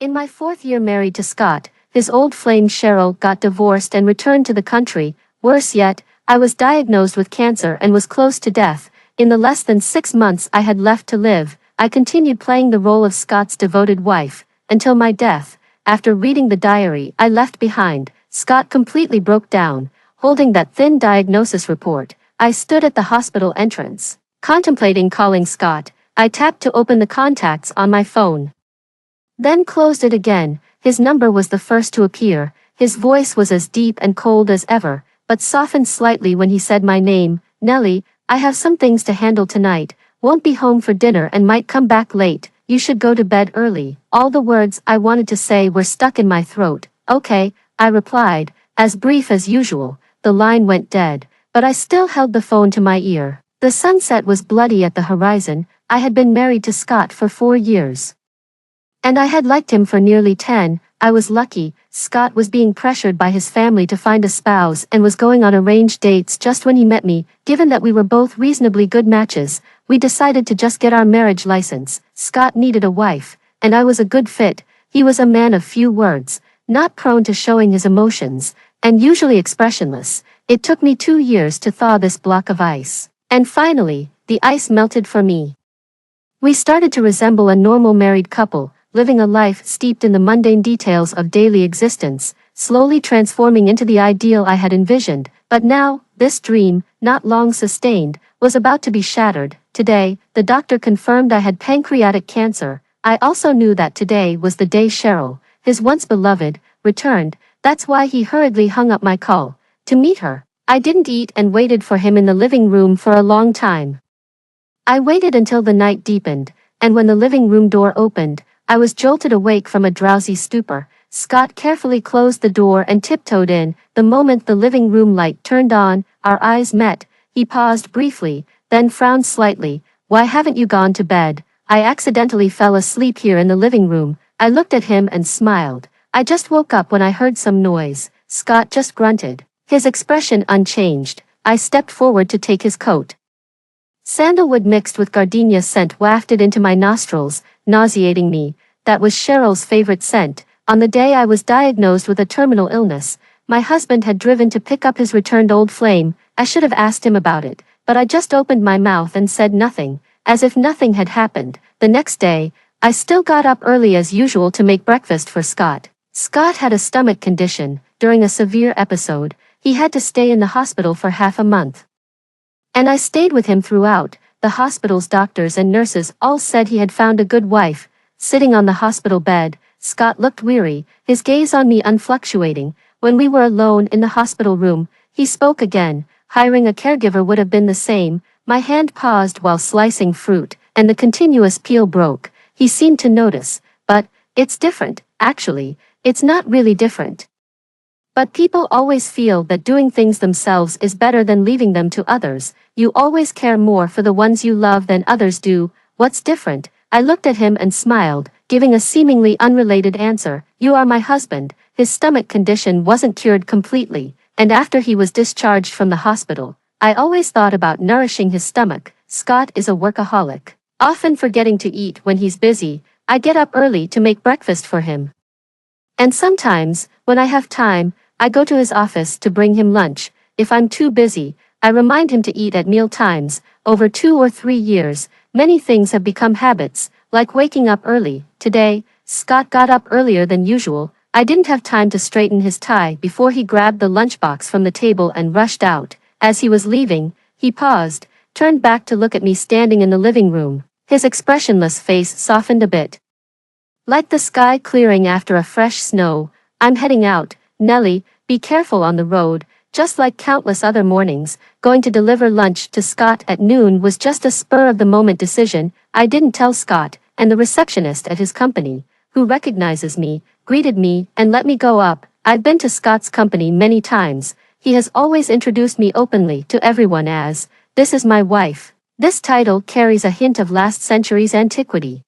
In my fourth year married to Scott, his old flame Cheryl got divorced and returned to the country. Worse yet, I was diagnosed with cancer and was close to death. In the less than 6 months I had left to live, I continued playing the role of Scott's devoted wife, until my death. After reading the diary I left behind, Scott completely broke down, holding that thin diagnosis report. I stood at the hospital entrance, contemplating calling Scott. I tapped to open the contacts on my phone, then closed it again. His number was the first to appear. His voice was as deep and cold as ever, but softened slightly when he said my name. Nellie, I have some things to handle tonight, won't be home for dinner and might come back late, you should go to bed early. All the words I wanted to say were stuck in my throat. Okay, I replied, as brief as usual. The line went dead, but I still held the phone to my ear. The sunset was bloody at the horizon. I had been married to Scott for 4 years, and I had liked him for nearly 10. I was lucky. Scott was being pressured by his family to find a spouse and was going on arranged dates just when he met me. Given that we were both reasonably good matches, we decided to just get our marriage license. Scott needed a wife, and I was a good fit. He was a man of few words, not prone to showing his emotions, and usually expressionless. It took me 2 years to thaw this block of ice, and finally, the ice melted for me. We started to resemble a normal married couple, living a life steeped in the mundane details of daily existence, slowly transforming into the ideal I had envisioned. But now, this dream, not long sustained, was about to be shattered. Today, the doctor confirmed I had pancreatic cancer. I also knew that today was the day Cheryl, his once beloved, returned. That's why he hurriedly hung up my call. To meet her, I didn't eat and waited for him in the living room for a long time. I waited until the night deepened, and when the living room door opened, I was jolted awake from a drowsy stupor. Scott carefully closed the door and tiptoed in. The moment the living room light turned on, our eyes met. He paused briefly, then frowned slightly. Why haven't you gone to bed? I accidentally fell asleep here in the living room. I looked at him and smiled. I just woke up when I heard some noise. Scott just grunted, his expression unchanged. I stepped forward to take his coat. Sandalwood mixed with gardenia scent wafted into my nostrils, nauseating me. That was Cheryl's favorite scent. On the day I was diagnosed with a terminal illness, my husband had driven to pick up his returned old flame. I should have asked him about it, but I just opened my mouth and said nothing, as if nothing had happened. The next day, I still got up early as usual to make breakfast for Scott. Scott had a stomach condition. During a severe episode, he had to stay in the hospital for half a month, and I stayed with him throughout. The hospital's doctors and nurses all said he had found a good wife. Sitting on the hospital bed, Scott looked weary, his gaze on me unfluctuating. When we were alone in the hospital room, he spoke again. Hiring a caregiver would have been the same. My hand paused while slicing fruit, and the continuous peel broke. He seemed to notice. But, it's different, actually. It's not really different. But people always feel that doing things themselves is better than leaving them to others. You always care more for the ones you love than others do. What's different? I looked at him and smiled, giving a seemingly unrelated answer. You are my husband. His stomach condition wasn't cured completely, and after he was discharged from the hospital, I always thought about nourishing his stomach. Scott is a workaholic, often forgetting to eat when he's busy. I get up early to make breakfast for him, and sometimes, when I have time, I go to his office to bring him lunch. If I'm too busy, I remind him to eat at meal times. Over 2 or 3 years, many things have become habits, like waking up early. Today, Scott got up earlier than usual. I didn't have time to straighten his tie before he grabbed the lunchbox from the table and rushed out. As he was leaving, he paused, turned back to look at me standing in the living room. His expressionless face softened a bit, like the sky clearing after a fresh snow. I'm heading out, Nellie, be careful on the road. Just like countless other mornings, going to deliver lunch to Scott at noon was just a spur-of-the-moment decision. I didn't tell Scott, and the receptionist at his company, who recognizes me, greeted me and let me go up. I've been to Scott's company many times. He has always introduced me openly to everyone as, "This is my wife." This title carries a hint of last century's antiquity,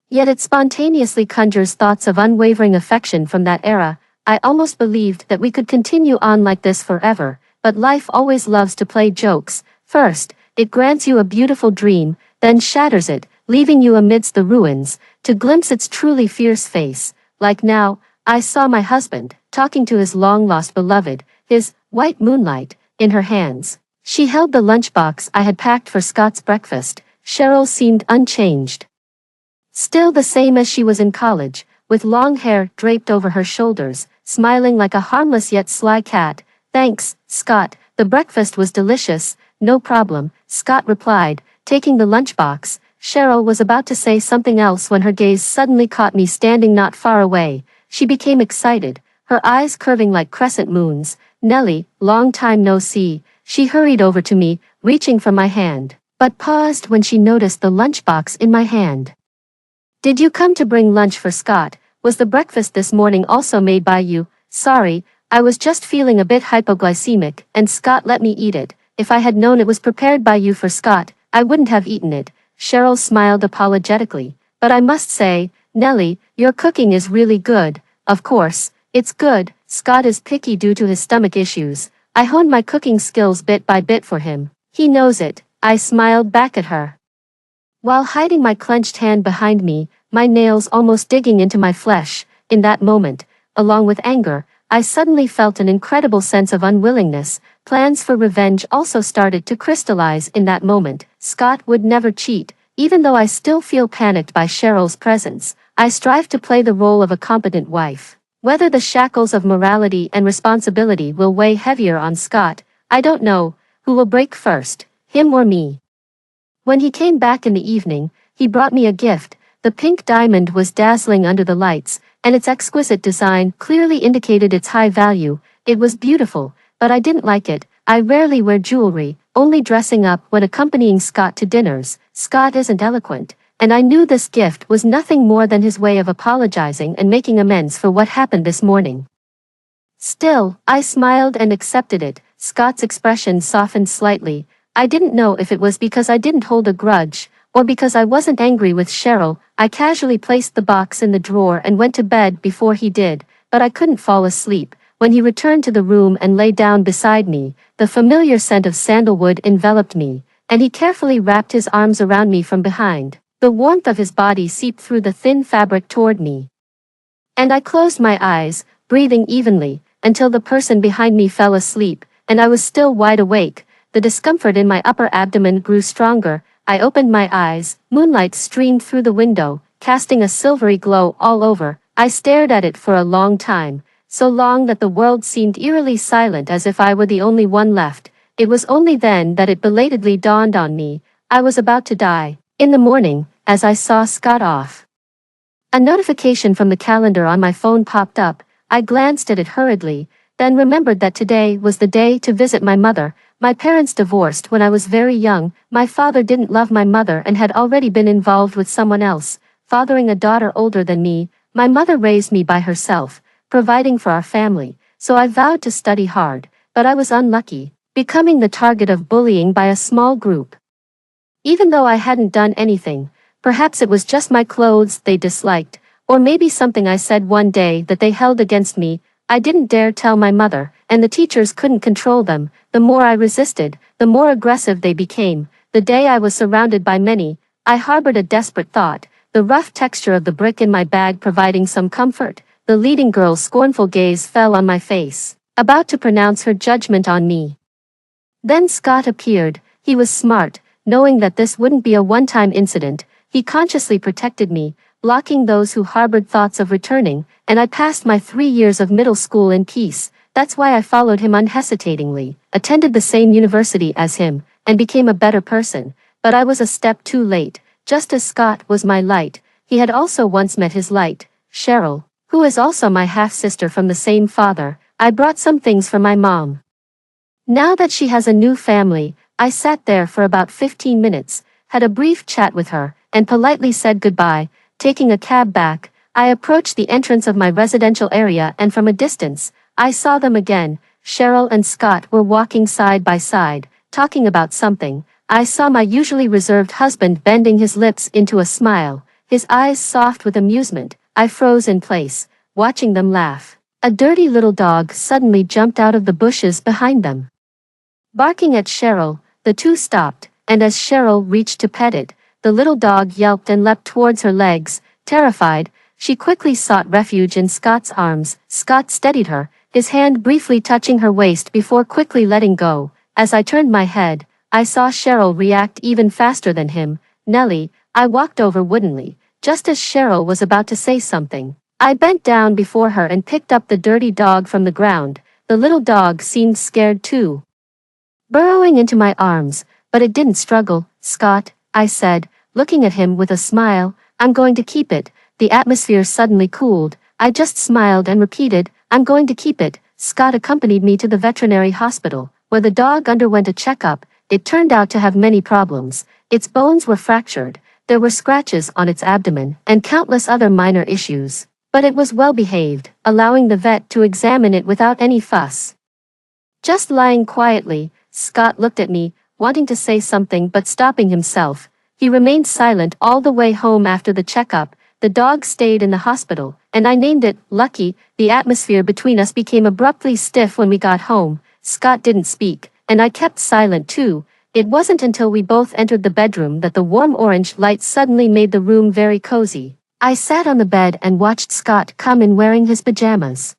yet it spontaneously conjures thoughts of unwavering affection from that era. I almost believed that we could continue on like this forever, but life always loves to play jokes. First, it grants you a beautiful dream, then shatters it. leaving you amidst the ruins, to glimpse its truly fierce face. Like now, I saw my husband, talking to his long-lost beloved, his white moonlight, in her hands. She held the lunchbox I had packed for Scott's breakfast. Cheryl seemed unchanged. Still the same as she was in college, with long hair draped over her shoulders, smiling like a harmless yet sly cat. "Thanks, Scott, the breakfast was delicious." "No problem," Scott replied, taking the lunchbox. Cheryl was about to say something else when her gaze suddenly caught me standing not far away. She became excited, her eyes curving like crescent moons. "Nellie, long time no see." She hurried over to me, reaching for my hand, but paused when she noticed the lunchbox in my hand. "Did you come to bring lunch for Scott? Was the breakfast this morning also made by you?" "Sorry, I was just feeling a bit hypoglycemic, and Scott let me eat it. If I had known it was prepared by you for Scott, I wouldn't have eaten it." Cheryl smiled apologetically. "But I must say, Nellie, your cooking is really good." "Of course, it's good. Scott is picky due to his stomach issues. I honed my cooking skills bit by bit for him. He knows it." I smiled back at her, while hiding my clenched hand behind me, my nails almost digging into my flesh. In that moment, along with anger, I suddenly felt an incredible sense of unwillingness. Plans for revenge also started to crystallize in that moment. Scott would never cheat. Even though I still feel panicked by Cheryl's presence, I strive to play the role of a competent wife. Whether the shackles of morality and responsibility will weigh heavier on Scott, I don't know. Who will break first, him or me? When he came back in the evening, he brought me a gift. The pink diamond was dazzling under the lights, and its exquisite design clearly indicated its high value. It was beautiful, but I didn't like it. I rarely wear jewelry, only dressing up when accompanying Scott to dinners. Scott isn't eloquent, and I knew this gift was nothing more than his way of apologizing and making amends for what happened this morning. Still, I smiled and accepted it. Scott's expression softened slightly. I didn't know if it was because I didn't hold a grudge, or because I wasn't angry with Cheryl. I casually placed the box in the drawer and went to bed before he did, but I couldn't fall asleep. When he returned to the room and lay down beside me, the familiar scent of sandalwood enveloped me, and he carefully wrapped his arms around me from behind. The warmth of his body seeped through the thin fabric toward me, and I closed my eyes, breathing evenly, until the person behind me fell asleep, and I was still wide awake. The discomfort in my upper abdomen grew stronger. I opened my eyes. Moonlight streamed through the window, casting a silvery glow all over. I stared at it for a long time, so long that the world seemed eerily silent, as if I were the only one left. It was only then that it belatedly dawned on me. I was about to die. In the morning, as I saw Scott off, a notification from the calendar on my phone popped up. I glanced at it hurriedly, then remembered that today was the day to visit my mother. My parents divorced when I was very young. My father didn't love my mother and had already been involved with someone else, fathering a daughter older than me. My mother raised me by herself, providing for our family, so I vowed to study hard, but I was unlucky, becoming the target of bullying by a small group. Even though I hadn't done anything, perhaps it was just my clothes they disliked, or maybe something I said one day that they held against me. I didn't dare tell my mother, and the teachers couldn't control them. The more I resisted, the more aggressive they became. The day I was surrounded by many, I harbored a desperate thought, the rough texture of the brick in my bag providing some comfort. The leading girl's scornful gaze fell on my face, about to pronounce her judgment on me. Then Scott appeared. He was smart, knowing that this wouldn't be a one-time incident. He consciously protected me, blocking those who harbored thoughts of returning, and I passed my 3 years of middle school in peace. That's why I followed him unhesitatingly, attended the same university as him, and became a better person. But I was a step too late. Just as Scott was my light, he had also once met his light, Cheryl, who is also my half-sister from the same father. I brought some things for my mom. Now that she has a new family, I sat there for about 15 minutes, had a brief chat with her, and politely said goodbye. Taking a cab back, I approached the entrance of my residential area, and from a distance, I saw them again. Cheryl and Scott were walking side by side, talking about something. I saw my usually reserved husband bending his lips into a smile, his eyes soft with amusement. I froze in place, watching them laugh. A dirty little dog suddenly jumped out of the bushes behind them, barking at Cheryl. The two stopped, and as Cheryl reached to pet it, the little dog yelped and leapt towards her legs. Terrified, she quickly sought refuge in Scott's arms. Scott steadied her, his hand briefly touching her waist before quickly letting go. As I turned my head, I saw Cheryl react even faster than him. Nellie, I walked over woodenly, just as Cheryl was about to say something. I bent down before her and picked up the dirty dog from the ground. The little dog seemed scared too, burrowing into my arms, but it didn't struggle. Scott, I said, looking at him with a smile, I'm going to keep it. The atmosphere suddenly cooled. I just smiled and repeated, I'm going to keep it. Scott accompanied me to the veterinary hospital, where the dog underwent a checkup. It turned out to have many problems. Its bones were fractured, there were scratches on its abdomen, and countless other minor issues. But it was well behaved, allowing the vet to examine it without any fuss. Just lying quietly, Scott looked at me, wanting to say something but stopping himself. He remained silent all the way home after the checkup. The dog stayed in the hospital, and I named it Lucky. The atmosphere between us became abruptly stiff when we got home. Scott didn't speak, and I kept silent too. It wasn't until we both entered the bedroom that the warm orange light suddenly made the room very cozy. I sat on the bed and watched Scott come in wearing his pajamas.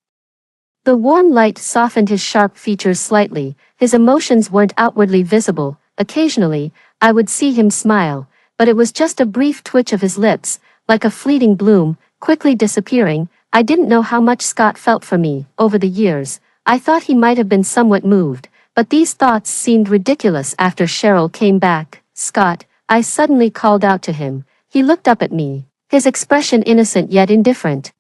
The warm light softened his sharp features slightly. His emotions weren't outwardly visible. Occasionally, I would see him smile, but it was just a brief twitch of his lips, like a fleeting bloom, quickly disappearing. I didn't know how much Scott felt for me. Over the years, I thought he might have been somewhat moved, but these thoughts seemed ridiculous after Cheryl came back. Scott, I suddenly called out to him. He looked up at me, his expression innocent yet indifferent.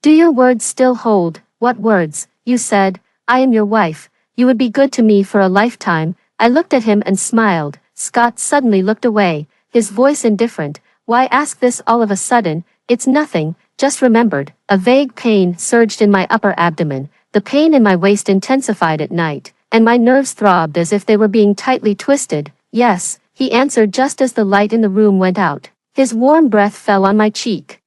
Do your words still hold? What words? You said, I am your wife. You would be good to me for a lifetime. I looked at him and smiled. Scott suddenly looked away, his voice indifferent. Why ask this all of a sudden? It's nothing, just remembered. A vague pain surged in my upper abdomen. The pain in my waist intensified at night, and my nerves throbbed as if they were being tightly twisted. Yes, he answered just as the light in the room went out. His warm breath fell on my cheek,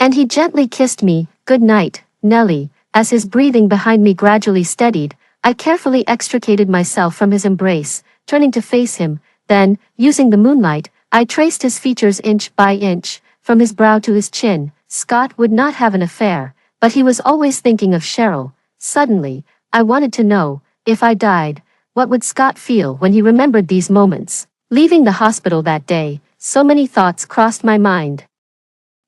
and he gently kissed me. Good night, Nellie. As his breathing behind me gradually steadied, I carefully extricated myself from his embrace, turning to face him. Then, using the moonlight, I traced his features inch by inch, from his brow to his chin. Scott would not have an affair, but he was always thinking of Cheryl. Suddenly, I wanted to know, if I died, what would Scott feel when he remembered these moments? Leaving the hospital that day, so many thoughts crossed my mind,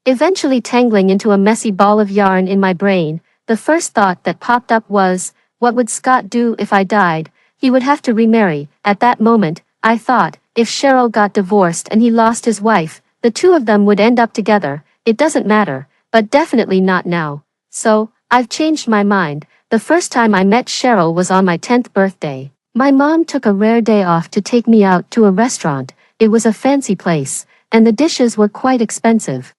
eventually tangling into a messy ball of yarn in my brain. The first thought that popped up was, what would Scott do if I died? He would have to remarry. At that moment, I thought, if Cheryl got divorced and he lost his wife, the two of them would end up together. It doesn't matter, but definitely not now. So, I've changed my mind. The first time I met Cheryl was on my 10th birthday. My mom took a rare day off to take me out to a restaurant. It was a fancy place, and the dishes were quite expensive.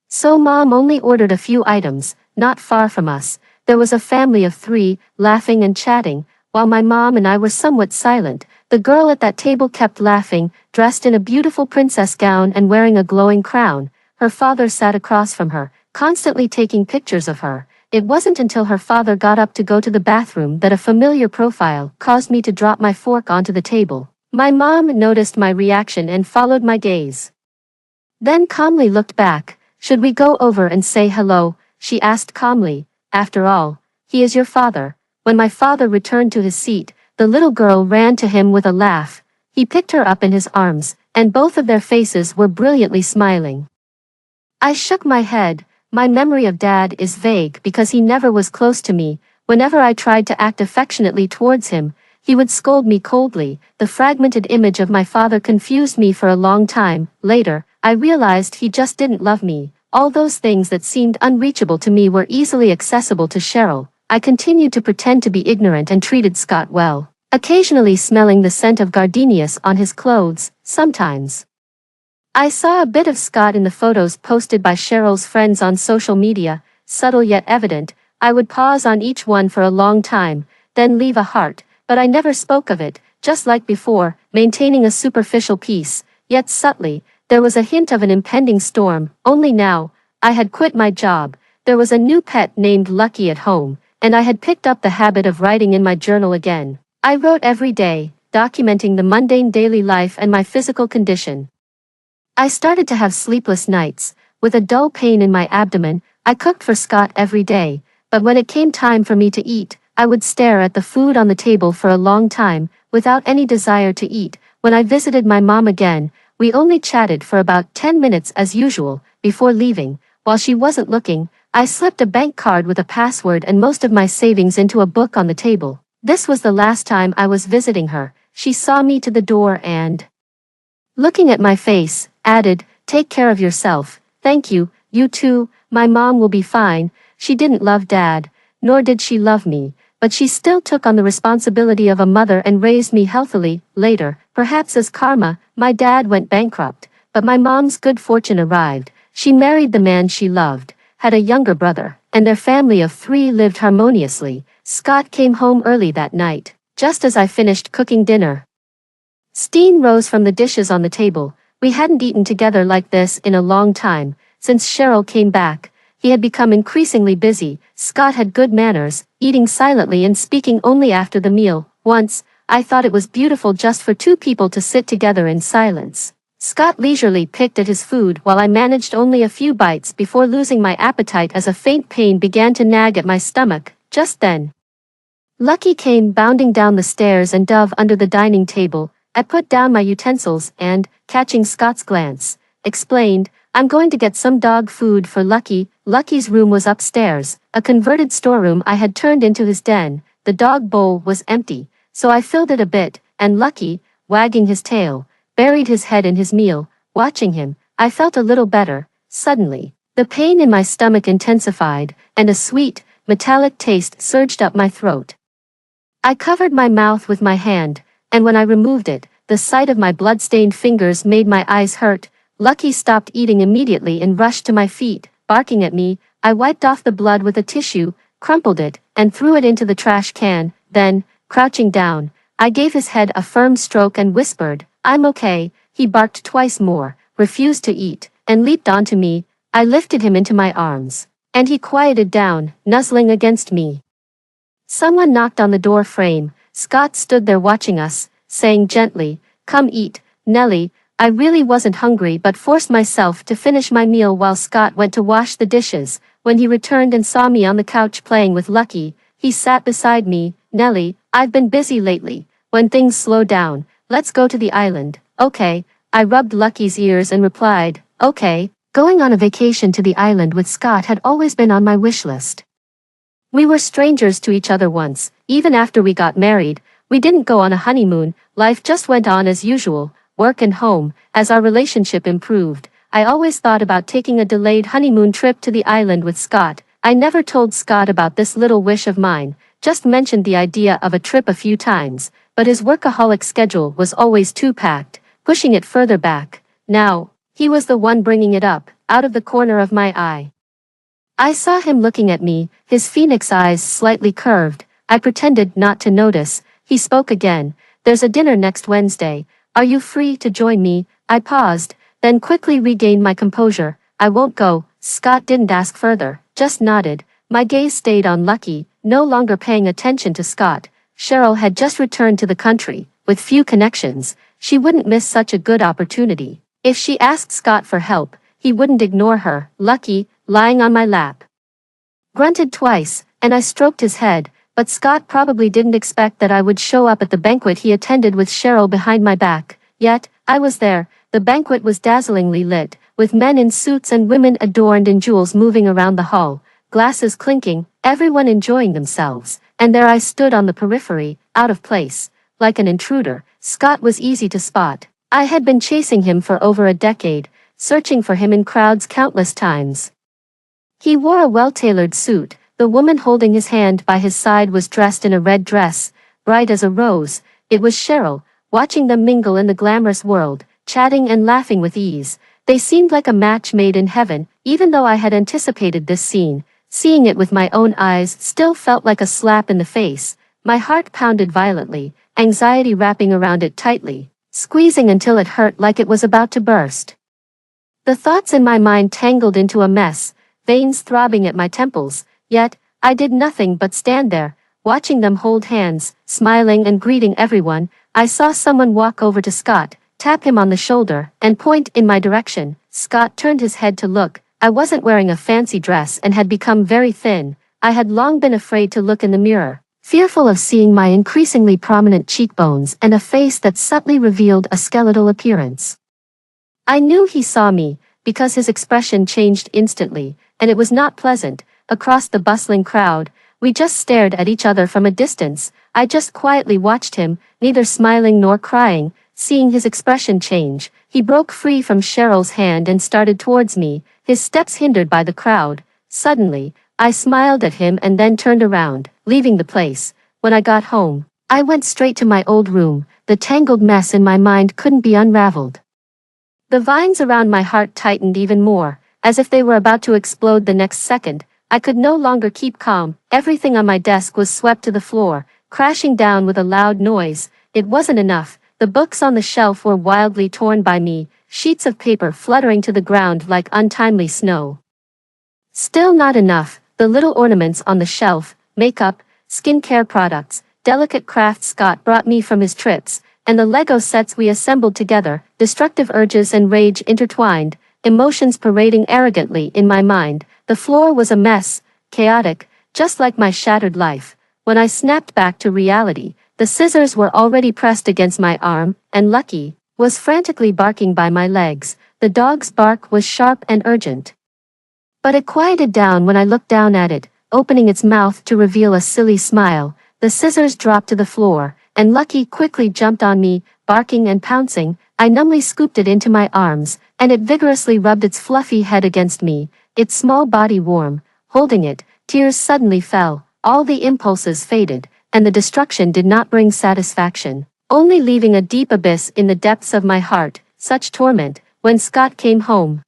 So Mom only ordered a few items. Not far from us, there was a family of 3, laughing and chatting. While my mom and I were somewhat silent, the girl at that table kept laughing, dressed in a beautiful princess gown and wearing a glowing crown. Her father sat across from her, constantly taking pictures of her. It wasn't until her father got up to go to the bathroom that a familiar profile caused me to drop my fork onto the table. My mom noticed my reaction and followed my gaze, then calmly looked back. Should we go over and say hello? She asked calmly. After all, he is your father. When my father returned to his seat, the little girl ran to him with a laugh. He picked her up in his arms, and both of their faces were brilliantly smiling. I shook my head. My memory of Dad is vague because he never was close to me. Whenever I tried to act affectionately towards him, he would scold me coldly. The fragmented image of my father confused me for a long time. Later, I realized he just didn't love me. All those things that seemed unreachable to me were easily accessible to Cheryl. I continued to pretend to be ignorant and treated Scott well, occasionally smelling the scent of gardenias on his clothes. Sometimes I saw a bit of Scott in the photos posted by Cheryl's friends on social media, subtle yet evident. I would pause on each one for a long time, then leave a heart, but I never spoke of it, just like before, maintaining a superficial peace. Yet subtly, there was a hint of an impending storm. Only now, I had quit my job, there was a new pet named Lucky at home, and I had picked up the habit of writing in my journal again. I wrote every day, documenting the mundane daily life and my physical condition. I started to have sleepless nights. With a dull pain in my abdomen, I cooked for Scott every day, but when it came time for me to eat, I would stare at the food on the table for a long time, without any desire to eat. When I visited my mom again, we only chatted for about 10 minutes as usual. Before leaving, while she wasn't looking, I slipped a bank card with a password and most of my savings into a book on the table. This was the last time I was visiting her. She saw me to the door and, looking at my face, added, "Take care of yourself." "Thank you, you too, my mom will be fine." She didn't love Dad, nor did she love me, but she still took on the responsibility of a mother and raised me healthily. Later, perhaps as karma, my dad went bankrupt, but my mom's good fortune arrived. She married the man she loved, had a younger brother, and their family of 3 lived harmoniously. Scott came home early that night, just as I finished cooking dinner. Steam rose from the dishes on the table. We hadn't eaten together like this in a long time. Since Cheryl came back, he had become increasingly busy. Scott had good manners, eating silently and speaking only after the meal. Once, I thought it was beautiful just for 2 people to sit together in silence. Scott leisurely picked at his food while I managed only a few bites before losing my appetite as a faint pain began to nag at my stomach. Just then, Lucky came bounding down the stairs and dove under the dining table. I put down my utensils and, catching Scott's glance, explained, "I'm going to get some dog food for Lucky." Lucky's room was upstairs, a converted storeroom I had turned into his den. The dog bowl was empty, so I filled it a bit, and Lucky, wagging his tail, buried his head in his meal. Watching him, I felt a little better. Suddenly, the pain in my stomach intensified, and a sweet, metallic taste surged up my throat. I covered my mouth with my hand, and when I removed it, the sight of my blood-stained fingers made my eyes hurt. Lucky stopped eating immediately and rushed to my feet, barking at me. I wiped off the blood with a tissue, crumpled it, and threw it into the trash can. Then, crouching down, I gave his head a firm stroke and whispered, "I'm okay." He barked twice more, refused to eat, and leaped onto me. I lifted him into my arms, and he quieted down, nuzzling against me. Someone knocked on the door frame. Scott stood there watching us, saying gently, "Come eat, Nellie." I really wasn't hungry but forced myself to finish my meal while Scott went to wash the dishes. When he returned and saw me on the couch playing with Lucky, he sat beside me. "Nellie, I've been busy lately. When things slow down, let's go to the island." "Okay." I rubbed Lucky's ears and replied, "Okay." Going on a vacation to the island with Scott had always been on my wish list. We were strangers to each other once. Even after we got married, we didn't go on a honeymoon. Life just went on as usual, work and home. As our relationship improved, I always thought about taking a delayed honeymoon trip to the island with Scott. I never told Scott about this little wish of mine, just mentioned the idea of a trip a few times, but his workaholic schedule was always too packed, pushing it further back. Now, he was the one bringing it up, out of the corner of my eye. I saw him looking at me, his phoenix eyes slightly curved. I pretended not to notice. He spoke again. "There's a dinner next Wednesday. Are you free to join me?" I paused, then quickly regained my composure. "I won't go." Scott didn't ask further, just nodded. My gaze stayed on Lucky, no longer paying attention to Scott. Cheryl had just returned to the country, with few connections. She wouldn't miss such a good opportunity. If she asked Scott for help, he wouldn't ignore her. Lucky, lying on my lap, grunted twice, and I stroked his head, but Scott probably didn't expect that I would show up at the banquet he attended with Cheryl behind my back. Yet, I was there. The banquet was dazzlingly lit, with men in suits and women adorned in jewels moving around the hall, glasses clinking, everyone enjoying themselves, and there I stood on the periphery, out of place, like an intruder. Scott was easy to spot. I had been chasing him for over a decade, searching for him in crowds countless times. He wore a well-tailored suit. The woman holding his hand by his side was dressed in a red dress, bright as a rose. It was Cheryl, watching them mingle in the glamorous world, chatting and laughing with ease. They seemed like a match made in heaven. Even though I had anticipated this scene, seeing it with my own eyes still felt like a slap in the face. My heart pounded violently, anxiety wrapping around it tightly, squeezing until it hurt like it was about to burst. The thoughts in my mind tangled into a mess, veins throbbing at my temples, yet, I did nothing but stand there, watching them hold hands, smiling and greeting everyone. I saw someone walk over to Scott, tap him on the shoulder, and point in my direction. Scott turned his head to look. I wasn't wearing a fancy dress and had become very thin. I had long been afraid to look in the mirror, fearful of seeing my increasingly prominent cheekbones and a face that subtly revealed a skeletal appearance. I knew he saw me, because his expression changed instantly, and it was not pleasant. Across the bustling crowd, we just stared at each other from a distance. I just quietly watched him, neither smiling nor crying. Seeing his expression change, he broke free from Cheryl's hand and started towards me, his steps hindered by the crowd. Suddenly, I smiled at him and then turned around, leaving the place. When I got home, I went straight to my old room. The tangled mess in my mind couldn't be unraveled. The vines around my heart tightened even more, as if they were about to explode the next second. I could no longer keep calm. Everything on my desk was swept to the floor, crashing down with a loud noise. It wasn't enough. The books on the shelf were wildly torn by me, sheets of paper fluttering to the ground like untimely snow. Still not enough, the little ornaments on the shelf, makeup, skincare products, delicate crafts Scott brought me from his trips, and the Lego sets we assembled together, destructive urges and rage intertwined, emotions parading arrogantly in my mind. The floor was a mess, chaotic, just like my shattered life. When I snapped back to reality, the scissors were already pressed against my arm, and Lucky was frantically barking by my legs. The dog's bark was sharp and urgent. But it quieted down when I looked down at it, opening its mouth to reveal a silly smile. The scissors dropped to the floor, and Lucky quickly jumped on me, barking and pouncing. I numbly scooped it into my arms, and it vigorously rubbed its fluffy head against me, its small body warm. Holding it, tears suddenly fell, all the impulses faded, and the destruction did not bring satisfaction, only leaving a deep abyss in the depths of my heart. Such torment. When Scott came home,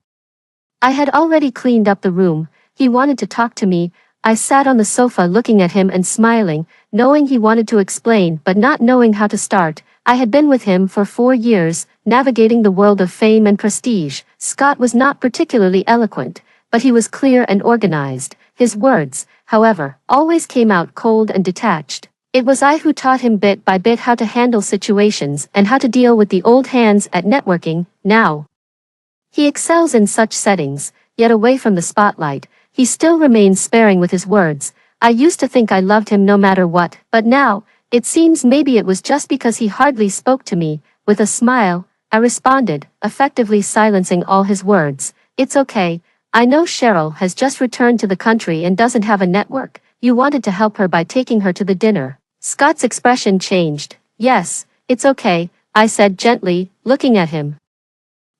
I had already cleaned up the room. He wanted to talk to me. I sat on the sofa looking at him and smiling, knowing he wanted to explain but not knowing how to start. I had been with him for 4 years, navigating the world of fame and prestige. Scott was not particularly eloquent, but he was clear and organized. His words, however, always came out cold and detached. It was I who taught him bit by bit how to handle situations and how to deal with the old hands at networking. Now he excels in such settings, yet away from the spotlight, he still remains sparing with his words. I used to think I loved him no matter what, but now, it seems maybe it was just because he hardly spoke to me. With a smile, I responded, effectively silencing all his words. It's okay. I know Cheryl has just returned to the country and doesn't have a network. You wanted to help her by taking her to the dinner. Scott's expression changed. Yes, it's okay, I said gently, looking at him.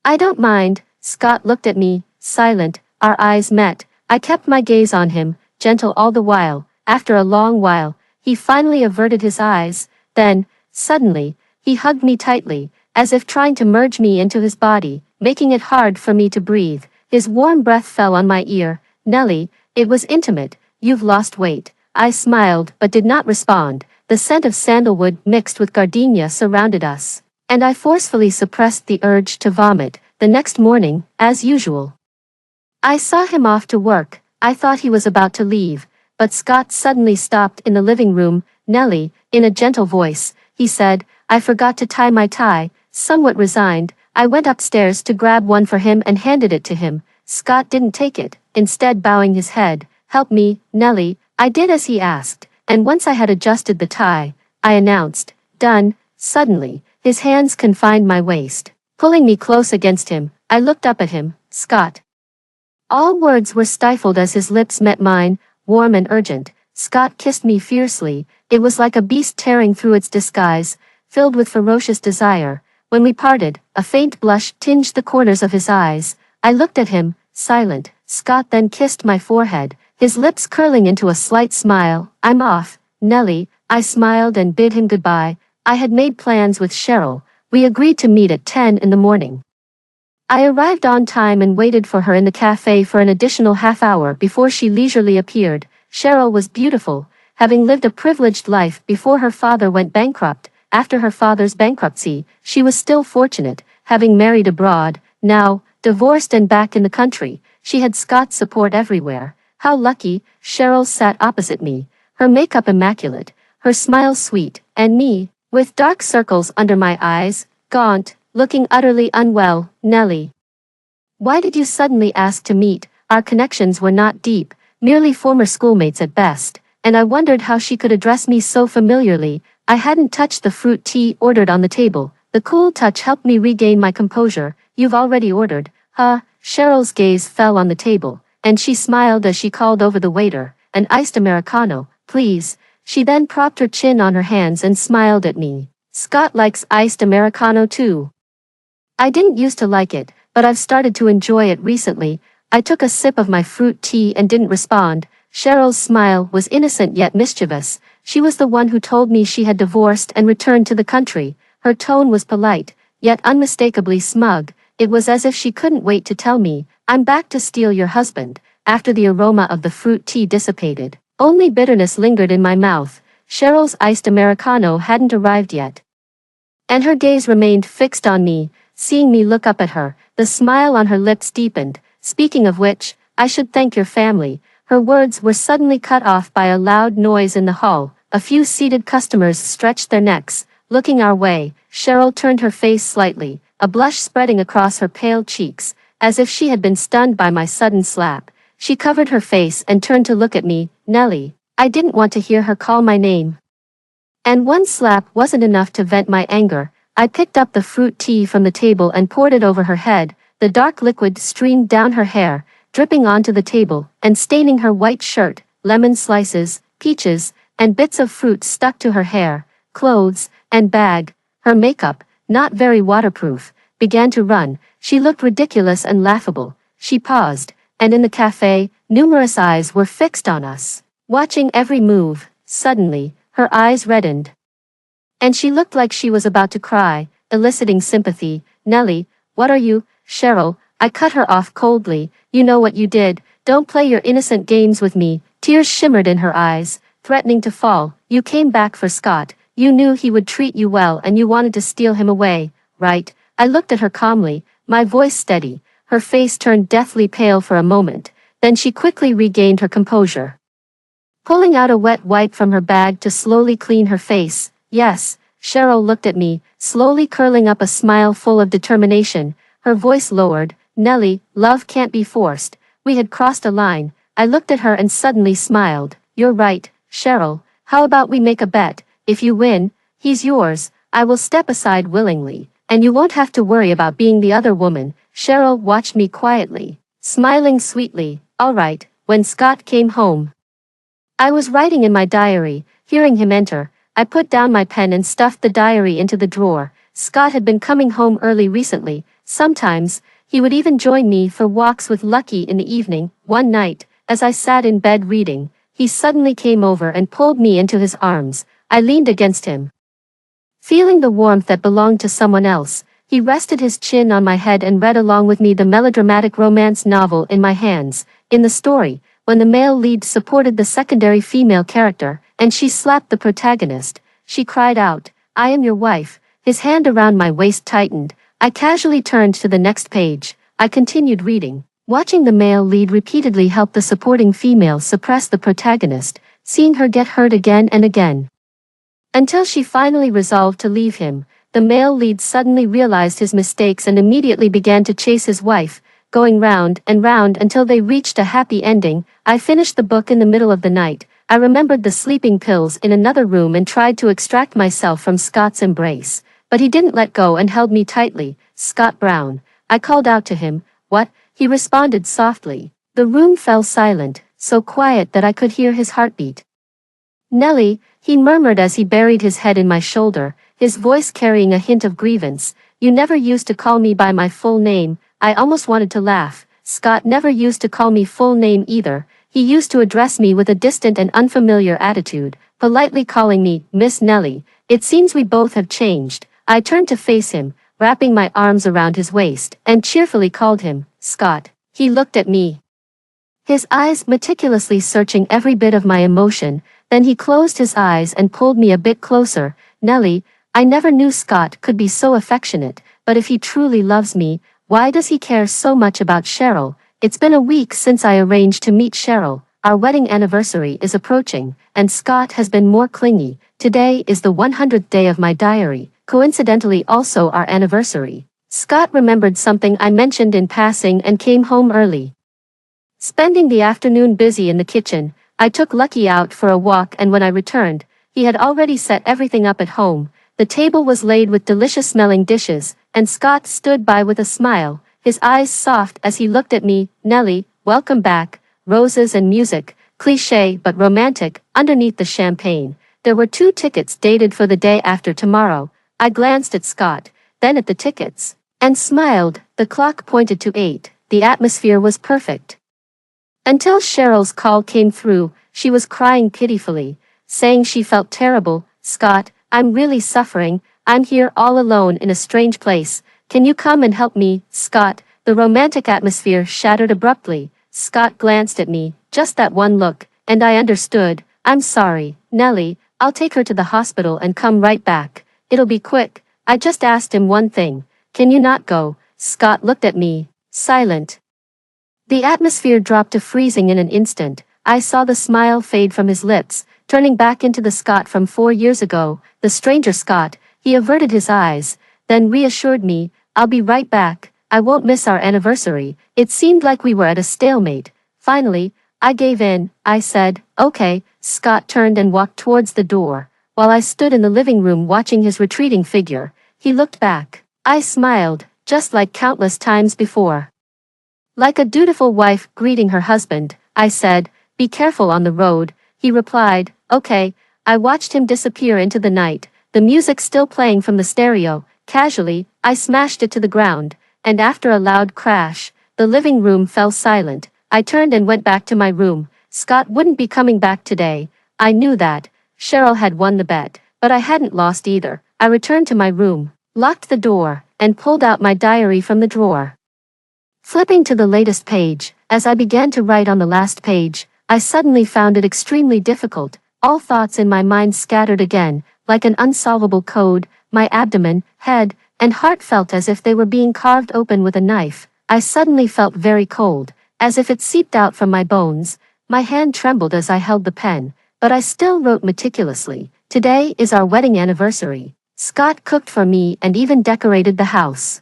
I don't mind. Scott looked at me, silent. Our eyes met. I kept my gaze on him, gentle all the while. After a long while, he finally averted his eyes. Then, suddenly, he hugged me tightly, as if trying to merge me into his body, making it hard for me to breathe. His warm breath fell on my ear. Nellie, it was intimate. You've lost weight. I smiled but did not respond. The scent of sandalwood mixed with gardenia surrounded us, and I forcefully suppressed the urge to vomit. The next morning, as usual, I saw him off to work. I thought he was about to leave, but Scott suddenly stopped in the living room. Nellie, in a gentle voice, he said, I forgot to tie my tie. Somewhat resigned, I went upstairs to grab one for him and handed it to him. Scott didn't take it, instead bowing his head. Help me, Nellie. I did as he asked, and once I had adjusted the tie, I announced, done. Suddenly, his hands confined my waist, pulling me close against him. I looked up at him. Scott. All words were stifled as his lips met mine, warm and urgent. Scott kissed me fiercely. It was like a beast tearing through its disguise, filled with ferocious desire. When we parted, a faint blush tinged the corners of his eyes. I looked at him, silent. Scott then kissed my forehead, his lips curling into a slight smile. I'm off, Nellie. I smiled and bid him goodbye. I had made plans with Cheryl. We agreed to meet at 10 in the morning. I arrived on time and waited for her in the cafe for an additional half hour before she leisurely appeared. Cheryl was beautiful, having lived a privileged life before her father went bankrupt. After her father's bankruptcy, she was still fortunate, having married abroad. Now, divorced and back in the country, she had Scott's support everywhere. How lucky. Cheryl sat opposite me, her makeup immaculate, her smile sweet, and me, with dark circles under my eyes, gaunt, looking utterly unwell. Nellie, why did you suddenly ask to meet? Our connections were not deep, merely former schoolmates at best, and I wondered how she could address me so familiarly. I hadn't touched the fruit tea ordered on the table. The cool touch helped me regain my composure. You've already ordered, huh? Cheryl's gaze fell on the table, and she smiled as she called over the waiter, an iced Americano, please. She then propped her chin on her hands and smiled at me. Scott likes iced Americano too. I didn't used to like it, but I've started to enjoy it recently. I took a sip of my fruit tea and didn't respond. Cheryl's smile was innocent yet mischievous. She was the one who told me she had divorced and returned to the country. Her tone was polite, yet unmistakably smug. It was as if she couldn't wait to tell me, I'm back to steal your husband. After the aroma of the fruit tea dissipated, only bitterness lingered in my mouth. Cheryl's iced Americano hadn't arrived yet, and her gaze remained fixed on me. Seeing me look up at her, the smile on her lips deepened. Speaking of which, I should thank your family. Her words were suddenly cut off by a loud noise in the hall. A few seated customers stretched their necks, looking our way. Cheryl turned her face slightly, a blush spreading across her pale cheeks, as if she had been stunned by my sudden slap. She covered her face and turned to look at me. Nellie. I didn't want to hear her call my name, and one slap wasn't enough to vent my anger. I picked up the fruit tea from the table and poured it over her head. The dark liquid streamed down her hair, dripping onto the table and staining her white shirt. Lemon slices, peaches, and bits of fruit stuck to her hair, clothes, and bag. Her makeup, not very waterproof, began to run. She looked ridiculous and laughable. She paused, and in the cafe, numerous eyes were fixed on us, watching every move. Suddenly, her eyes reddened, and she looked like she was about to cry, eliciting sympathy. Nellie, what are you? Cheryl, I cut her off coldly. You know what you did. Don't play your innocent games with me. Tears shimmered in her eyes, threatening to fall. You came back for Scott. You knew he would treat you well and you wanted to steal him away, right? I looked at her calmly, my voice steady. Her face turned deathly pale for a moment, then she quickly regained her composure, pulling out a wet wipe from her bag to slowly clean her face. Yes, Cheryl looked at me, slowly curling up a smile full of determination. Her voice lowered. Nellie, love can't be forced. We had crossed a line. I looked at her and suddenly smiled. You're right, Cheryl. How about we make a bet? If you win, he's yours. I will step aside willingly, and you won't have to worry about being the other woman. Cheryl watched me quietly, smiling sweetly. All right. When Scott came home, I was writing in my diary. Hearing him enter, I put down my pen and stuffed the diary into the drawer. Scott had been coming home early recently. Sometimes, he would even join me for walks with Lucky in the evening. One night, as I sat in bed reading, he suddenly came over and pulled me into his arms. I leaned against him, feeling the warmth that belonged to someone else. He rested his chin on my head and read along with me the melodramatic romance novel in my hands. In the story, when the male lead supported the secondary female character, and she slapped the protagonist, she cried out, I am your wife. His hand around my waist tightened. I casually turned to the next page. I continued reading, watching the male lead repeatedly help the supporting female suppress the protagonist, seeing her get hurt again and again, until she finally resolved to leave him. The male lead suddenly realized his mistakes and immediately began to chase his wife, going round and round until they reached a happy ending. I finished the book in the middle of the night. I remembered the sleeping pills in another room and tried to extract myself from Scott's embrace, but he didn't let go and held me tightly. Scott Brown. I called out to him. What? He responded softly. The room fell silent, so quiet that I could hear his heartbeat. Nellie, he murmured as he buried his head in my shoulder, his voice carrying a hint of grievance. You never used to call me by my full name. I almost wanted to laugh. Scott never used to call me full name either. He used to address me with a distant and unfamiliar attitude, politely calling me Miss Nellie. It seems we both have changed. I turned to face him, wrapping my arms around his waist, and cheerfully called him Scott. He looked at me, his eyes meticulously searching every bit of my emotion. Then he closed his eyes and pulled me a bit closer. Nellie, I never knew Scott could be so affectionate, but if he truly loves me, why does he care so much about Cheryl? It's been a week since I arranged to meet Cheryl. Our wedding anniversary is approaching, and Scott has been more clingy. Today is the 100th day of my diary, coincidentally also our anniversary. Scott remembered something I mentioned in passing and came home early. Spending the afternoon busy in the kitchen, I took Lucky out for a walk, and when I returned, he had already set everything up at home. The table was laid with delicious-smelling dishes, and Scott stood by with a smile, his eyes soft as he looked at me. "Nellie, welcome back." Roses and music, cliché but romantic, underneath the champagne. There were 2 tickets dated for the day after tomorrow. I glanced at Scott, then at the tickets, and smiled. The clock pointed to 8. The atmosphere was perfect. Until Cheryl's call came through. She was crying pitifully, saying she felt terrible. "Scott, I'm really suffering. I'm here all alone in a strange place. Can you come and help me?" "Scott." The romantic atmosphere shattered abruptly. Scott glanced at me, just that one look, and I understood. "I'm sorry, Nellie. I'll take her to the hospital and come right back. It'll be quick." I just asked him one thing. "Can you not go?" Scott looked at me, silent. The atmosphere dropped to freezing in an instant. I saw the smile fade from his lips, turning back into the Scott from 4 years ago, the stranger Scott. He averted his eyes, then reassured me, "I'll be right back. I won't miss our anniversary." It seemed like we were at a stalemate. Finally, I gave in. I said, "Okay." Scott turned and walked towards the door. While I stood in the living room watching his retreating figure, he looked back. I smiled, just like countless times before. Like a dutiful wife greeting her husband, I said, "Be careful on the road." He replied, "Okay." I watched him disappear into the night, the music still playing from the stereo. Casually, I smashed it to the ground, and after a loud crash, the living room fell silent. I turned and went back to my room. Scott wouldn't be coming back today. I knew that. Cheryl had won the bet, but I hadn't lost either. I returned to my room, locked the door, and pulled out my diary from the drawer. Flipping to the latest page, as I began to write on the last page, I suddenly found it extremely difficult. All thoughts in my mind scattered again, like an unsolvable code. My abdomen, head, and heart felt as if they were being carved open with a knife. I suddenly felt very cold, as if it seeped out from my bones. My hand trembled as I held the pen, but I still wrote meticulously. "Today is our wedding anniversary. Scott cooked for me and even decorated the house.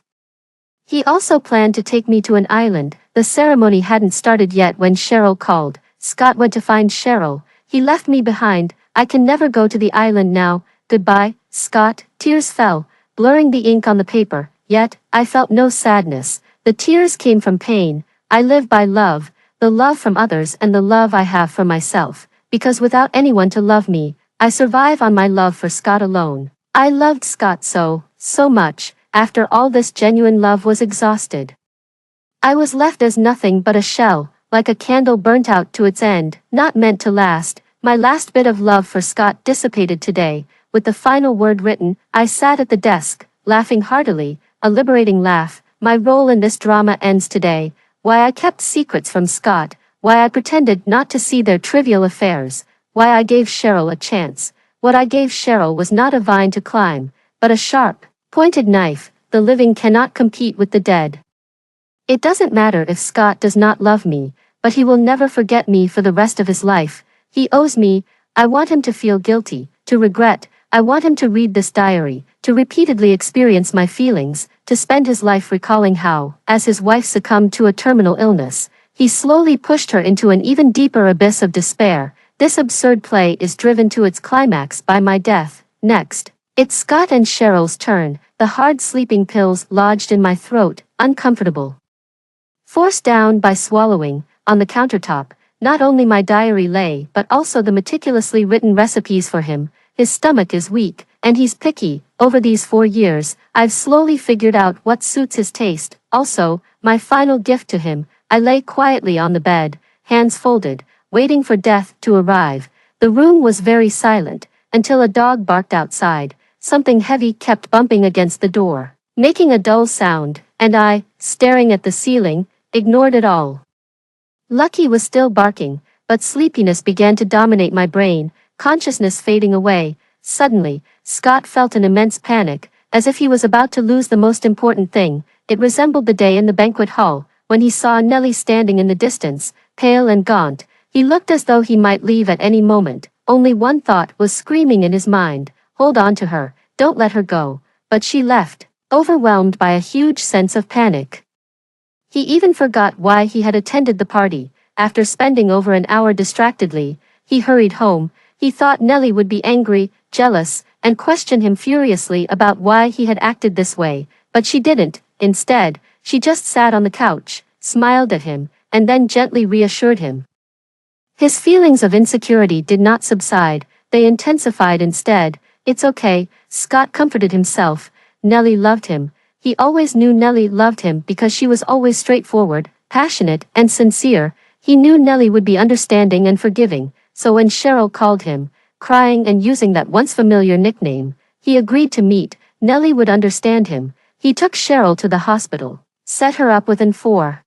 He also planned to take me to an island." The ceremony hadn't started yet when Cheryl called. Scott went to find Cheryl. "He left me behind. I can never go to the island now. Goodbye, Scott." Tears fell, blurring the ink on the paper, yet I felt no sadness. The tears came from pain. I live by love, the love from others and the love I have for myself, because without anyone to love me, I survive on my love for Scott alone. I loved Scott so much. After all this genuine love was exhausted, I was left as nothing but a shell, like a candle burnt out to its end, not meant to last. My last bit of love for Scott dissipated today. With the final word written, I sat at the desk, laughing heartily, a liberating laugh. My role in this drama ends today. Why I kept secrets from Scott, why I pretended not to see their trivial affairs, why I gave Cheryl a chance. What I gave Cheryl was not a vine to climb, but a sharp, pointed knife. The living cannot compete with the dead. It doesn't matter if Scott does not love me, but he will never forget me for the rest of his life. He owes me. I want him to feel guilty, to regret. I want him to read this diary, to repeatedly experience my feelings, to spend his life recalling how, as his wife succumbed to a terminal illness, he slowly pushed her into an even deeper abyss of despair. This absurd play is driven to its climax by my death. Next, it's Scott and Cheryl's turn. The hard sleeping pills lodged in my throat, uncomfortable. Forced down by swallowing, on the countertop, not only my diary lay but also the meticulously written recipes for him. His stomach is weak, and he's picky. Over these 4 years, I've slowly figured out what suits his taste. Also, my final gift to him. I lay quietly on the bed, hands folded, waiting for death to arrive. The room was very silent, until a dog barked outside. Something heavy kept bumping against the door, making a dull sound, and I, staring at the ceiling, ignored it all. Lucky was still barking, but sleepiness began to dominate my brain, consciousness fading away. Suddenly, Scott felt an immense panic, as if he was about to lose the most important thing. It resembled the day in the banquet hall, when he saw Nellie standing in the distance, pale and gaunt. He looked as though he might leave at any moment. Only one thought was screaming in his mind. Hold on to her, don't let her go. but she left, overwhelmed by a huge sense of panic. He even forgot why he had attended the party. After spending over an hour distractedly, he hurried home. He thought Nellie would be angry, jealous, and question him furiously about why he had acted this way, but she didn't. Instead, she just sat on the couch, smiled at him, and then gently reassured him. His feelings of insecurity did not subside, they intensified instead. "It's okay," Scott comforted himself. Nellie loved him. He always knew Nellie loved him because she was always straightforward, passionate, and sincere. He knew Nellie would be understanding and forgiving, so when Cheryl called him, crying and using that once familiar nickname, he agreed to meet. Nellie would understand him. He took Cheryl to the hospital, set her up with N4,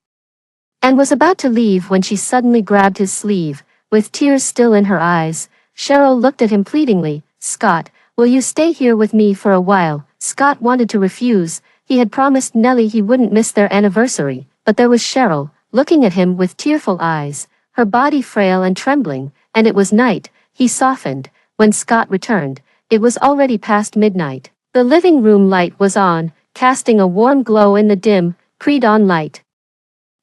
and was about to leave when she suddenly grabbed his sleeve. With tears still in her eyes, Cheryl looked at him pleadingly. "Scott, will you stay here with me for a while?" Scott wanted to refuse. He had promised Nellie he wouldn't miss their anniversary, but there was Cheryl, looking at him with tearful eyes, her body frail and trembling, and it was night. He softened. When Scott returned, it was already past midnight. The living room light was on, casting a warm glow in the dim, pre-dawn light.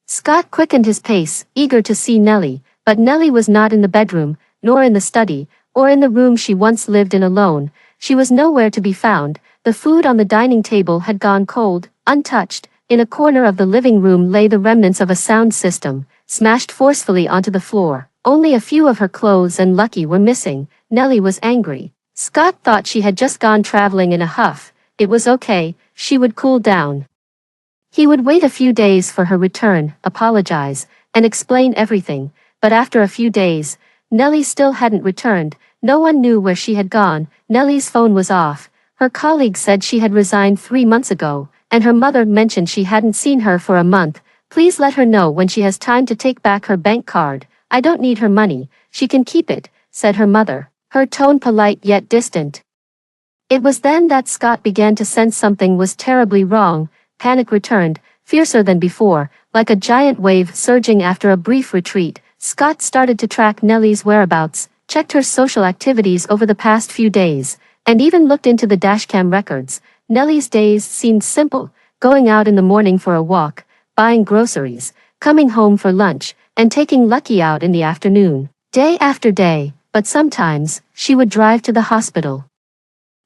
Scott quickened his pace, eager to see Nellie, but Nellie was not in the bedroom, nor in the study, or in the room she once lived in alone. She was nowhere to be found. The food on the dining table had gone cold, untouched. In a corner of the living room lay the remnants of a sound system, smashed forcefully onto the floor. Only a few of her clothes and Lucky were missing. Nellie was angry. Scott thought she had just gone traveling in a huff. It was okay, she would cool down. He would wait a few days for her return, apologize, and explain everything, but after a few days, Nellie still hadn't returned. No one knew where she had gone. Nellie's phone was off. Her colleague said she had resigned 3 months ago, and her mother mentioned she hadn't seen her for a month. "Please let her know when she has time to take back her bank card. I don't need her money, she can keep it," said her mother, her tone polite yet distant. It was then that Scott began to sense something was terribly wrong. Panic returned, fiercer than before, like a giant wave surging after a brief retreat. Scott started to track Nellie's whereabouts, checked her social activities over the past few days, and even looked into the dashcam records. Nellie's days seemed simple, going out in the morning for a walk, buying groceries, coming home for lunch, and taking Lucky out in the afternoon. Day after day, but sometimes, she would drive to the hospital.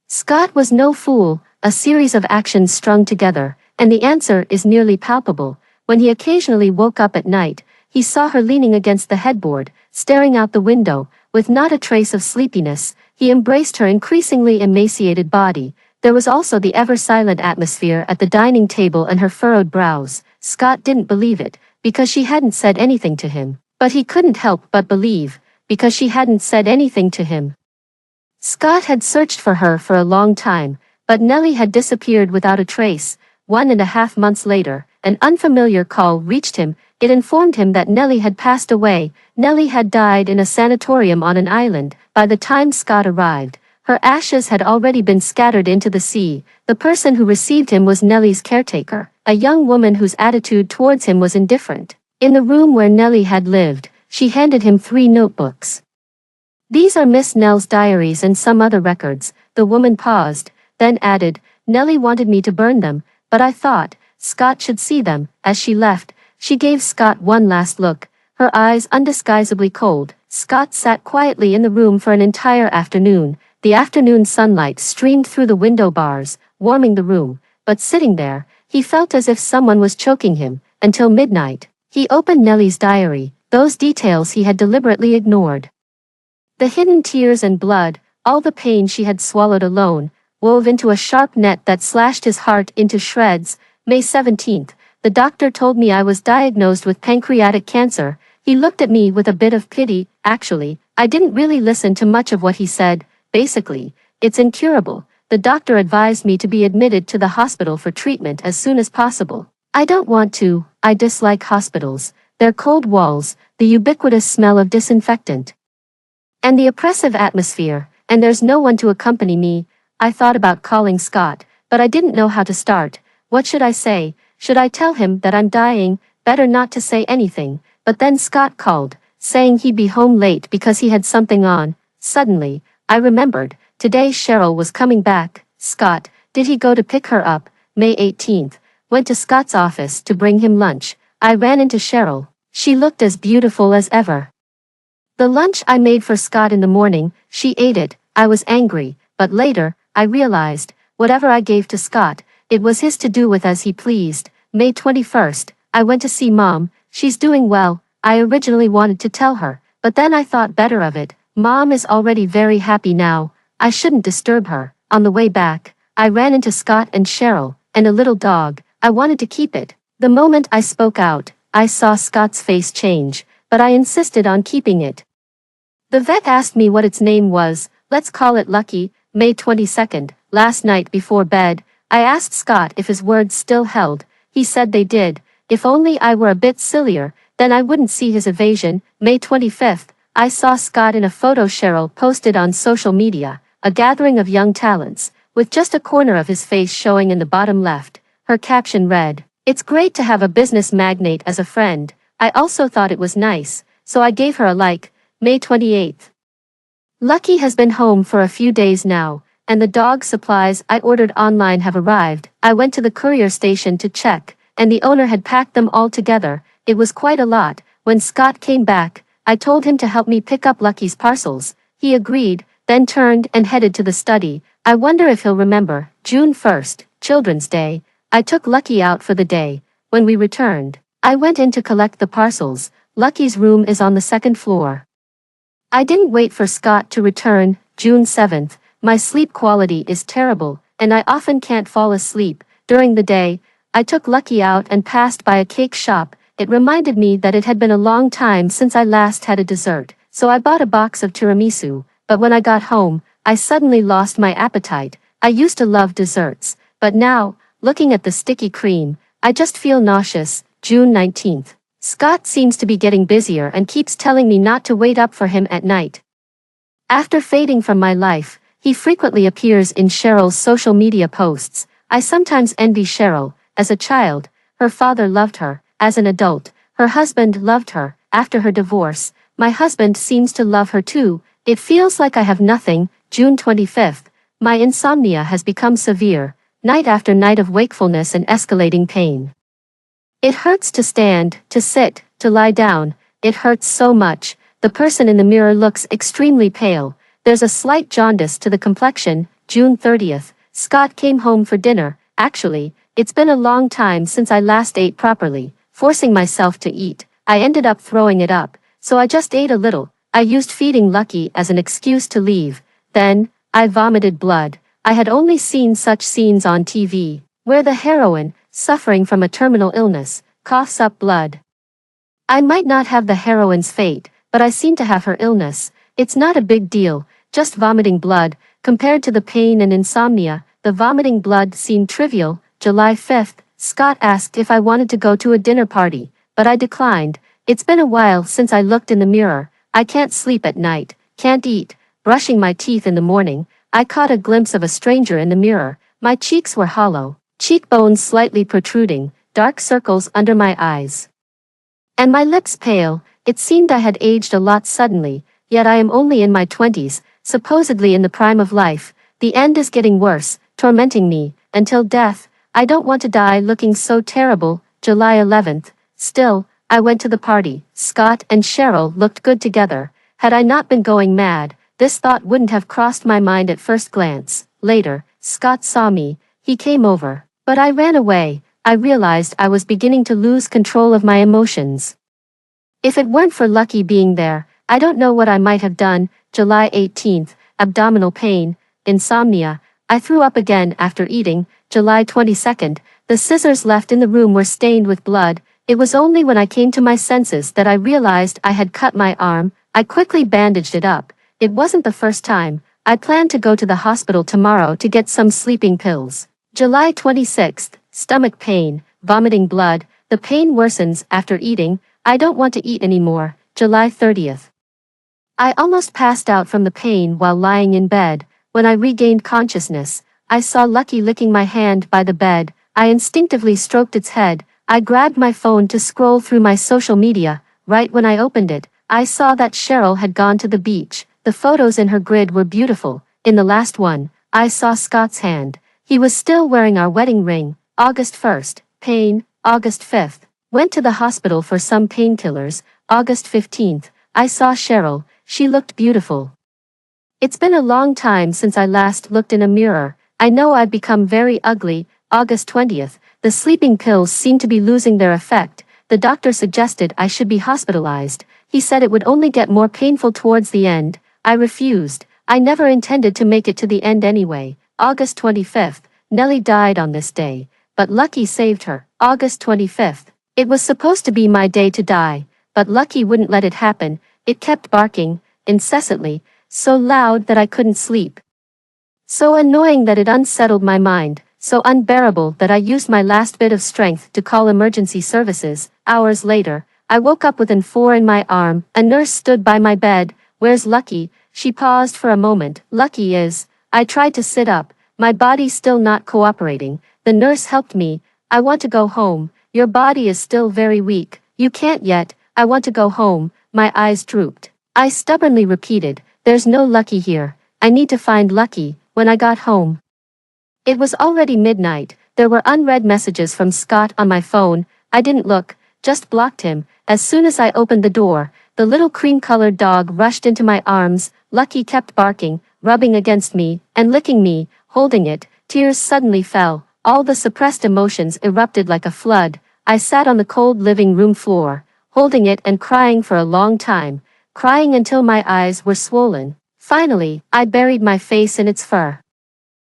Scott was no fool, a series of actions strung together, and the answer is nearly palpable. When he occasionally woke up at night, he saw her leaning against the headboard, staring out the window, with not a trace of sleepiness. He embraced her increasingly emaciated body. There was also the ever-silent atmosphere at the dining table and her furrowed brows. Scott didn't believe it, because she hadn't said anything to him. But he couldn't help but believe, because she hadn't said anything to him. Scott had searched for her for a long time, but Nellie had disappeared without a trace. 1.5 months later, an unfamiliar call reached him. It informed him that Nellie had passed away. Nellie had died in a sanatorium on an island. By the time Scott arrived, her ashes had already been scattered into the sea. The person who received him was Nellie's caretaker, a young woman whose attitude towards him was indifferent. In the room where Nellie had lived, she handed him 3 notebooks. "These are Miss Nell's diaries and some other records." The woman paused, then added, "Nellie wanted me to burn them, but I thought Scott should see them." As she left, she gave Scott one last look, her eyes undisguisably cold. Scott sat quietly in the room for an entire afternoon. The afternoon sunlight streamed through the window bars, warming the room, but sitting there, he felt as if someone was choking him. Until midnight, he opened Nellie's diary, those details he had deliberately ignored. The hidden tears and blood, all the pain she had swallowed alone, wove into a sharp net that slashed his heart into shreds. May 17th, the doctor told me I was diagnosed with pancreatic cancer. He looked at me with a bit of pity. Actually, I didn't really listen to much of what he said. Basically, it's incurable. The doctor advised me to be admitted to the hospital for treatment as soon as possible. I don't want to. I dislike hospitals. Their cold walls, the ubiquitous smell of disinfectant, and the oppressive atmosphere, and there's no one to accompany me. I thought about calling Scott, but I didn't know how to start. What should I say? Should I tell him that I'm dying? Better not to say anything. But then Scott called, saying he'd be home late because he had something on. Suddenly, I remembered, today Cheryl was coming back. Scott, Did he go to pick her up? May 18th. Went to Scott's office to bring him lunch. I ran into Cheryl. She looked as beautiful as ever. The lunch I made for Scott in the morning, she ate it. I was angry, but later, I realized, whatever I gave to Scott, it was his to do with as he pleased. May 21st, I went to see Mom. She's doing well. I originally wanted to tell her, but then I thought better of it. Mom is already very happy now. I shouldn't disturb her. On the way back, I ran into Scott and Cheryl, and a little dog. I wanted to keep it. The moment I spoke out, I saw Scott's face change, but I insisted on keeping it. The vet asked me what its name was. Let's call it Lucky. May 22nd, last night before bed, I asked Scott if his words still held. He said they did. If only I were a bit sillier, then I wouldn't see his evasion. May 25th, I saw Scott in a photo Cheryl posted on social media, a gathering of young talents, with just a corner of his face showing in the bottom left. Her caption read, "It's great to have a business magnate as a friend." I also thought it was nice, so I gave her a like. May 28th. Lucky has been home for a few days now, and the dog supplies I ordered online have arrived. I went to the courier station to check, and the owner had packed them all together. It was quite a lot. When Scott came back, I told him to help me pick up Lucky's parcels. He agreed, then turned and headed to the study. I wonder if he'll remember. June 1st, Children's Day. I took Lucky out for the day. When we returned, I went in to collect the parcels. Lucky's room is on the second floor. I didn't wait for Scott to return. June 7th. My sleep quality is terrible, and I often can't fall asleep. During the day, I took Lucky out and passed by a cake shop. It reminded me that it had been a long time since I last had a dessert, so I bought a box of tiramisu. But when I got home, I suddenly lost my appetite. I used to love desserts, but now, looking at the sticky cream, I just feel nauseous. June 19th. Scott seems to be getting busier and keeps telling me not to wait up for him at night. After fading from my life, he frequently appears in Cheryl's social media posts. I sometimes envy Cheryl. As a child, her father loved her. As an adult, her husband loved her. After her divorce, my husband seems to love her too. It feels like I have nothing. June 25th. My insomnia has become severe, night after night of wakefulness and escalating pain. It hurts to stand, to sit, to lie down. It hurts so much. The person in the mirror looks extremely pale. There's a slight jaundice to the complexion. June 30th. Scott came home for dinner. Actually, it's been a long time since I last ate properly. Forcing myself to eat, I ended up throwing it up, so I just ate a little. I used feeding Lucky as an excuse to leave. Then, I vomited blood. I had only seen such scenes on TV, where the heroine, suffering from a terminal illness, coughs up blood. I might not have the heroine's fate, but I seem to have her illness. It's not a big deal, just vomiting blood. Compared to the pain and insomnia, the vomiting blood seemed trivial. July 5th, Scott asked if I wanted to go to a dinner party, but I declined. It's been a while since I looked in the mirror. I can't sleep at night, can't eat. Brushing my teeth in the morning, I caught a glimpse of a stranger in the mirror. My cheeks were hollow, cheekbones slightly protruding, dark circles under my eyes, and my lips pale. It seemed I had aged a lot suddenly, yet I am only in my 20s, supposedly in the prime of life. The end is getting worse, tormenting me, until death. I don't want to die looking so terrible. July 11th. Still, I went to the party. Scott and Cheryl looked good together. Had I not been going mad, this thought wouldn't have crossed my mind at first glance. Later, Scott saw me. He came over, but I ran away. I realized I was beginning to lose control of my emotions. If it weren't for Lucky being there, I don't know what I might have done. July 18th. Abdominal pain, insomnia. I threw up again after eating. July 22nd. The scissors left in the room were stained with blood. It was only when I came to my senses that I realized I had cut my arm. I quickly bandaged it up. It wasn't the first time. I plan to go to the hospital tomorrow to get some sleeping pills. July 26th. Stomach pain, vomiting blood. The pain worsens after eating. I don't want to eat anymore. July 30th. I almost passed out from the pain while lying in bed. When I regained consciousness, I saw Lucky licking my hand by the bed. I instinctively stroked its head. I grabbed my phone to scroll through my social media. Right when I opened it, I saw that Cheryl had gone to the beach. The photos in her grid were beautiful. In the last one, I saw Scott's hand. He was still wearing our wedding ring. August 1st, pain. August 5th, went to the hospital for some painkillers. August 15th, I saw Cheryl, she looked beautiful. It's been a long time since I last looked in a mirror. I know I've become very ugly. August 20th, the sleeping pills seem to be losing their effect. The doctor suggested I should be hospitalized. He said it would only get more painful towards the end. I refused. I never intended to make it to the end anyway. August 25th, Nellie died on this day, but Lucky saved her. August 25th, it was supposed to be my day to die, but Lucky wouldn't let it happen. It kept barking, incessantly, so loud that I couldn't sleep. So annoying that it unsettled my mind, so unbearable that I used my last bit of strength to call emergency services. Hours later, I woke up with an 4 in my arm. A nurse stood by my bed. Where's Lucky? She paused for a moment. Lucky is. I tried to sit up, my body still not cooperating. The nurse helped me. I want to go home. Your body is still very weak. You can't yet. I want to go home. My eyes drooped. I stubbornly repeated, there's no Lucky here. I need to find Lucky. When I got home, it was already midnight. There were unread messages from Scott on my phone. I didn't look, just blocked him. As soon as I opened the door, the little cream-colored dog rushed into my arms. Lucky kept barking, rubbing against me, and licking me, holding it. Tears suddenly fell. All the suppressed emotions erupted like a flood. I sat on the cold living room floor, holding it and crying for a long time, crying until my eyes were swollen. Finally, I buried my face in its fur,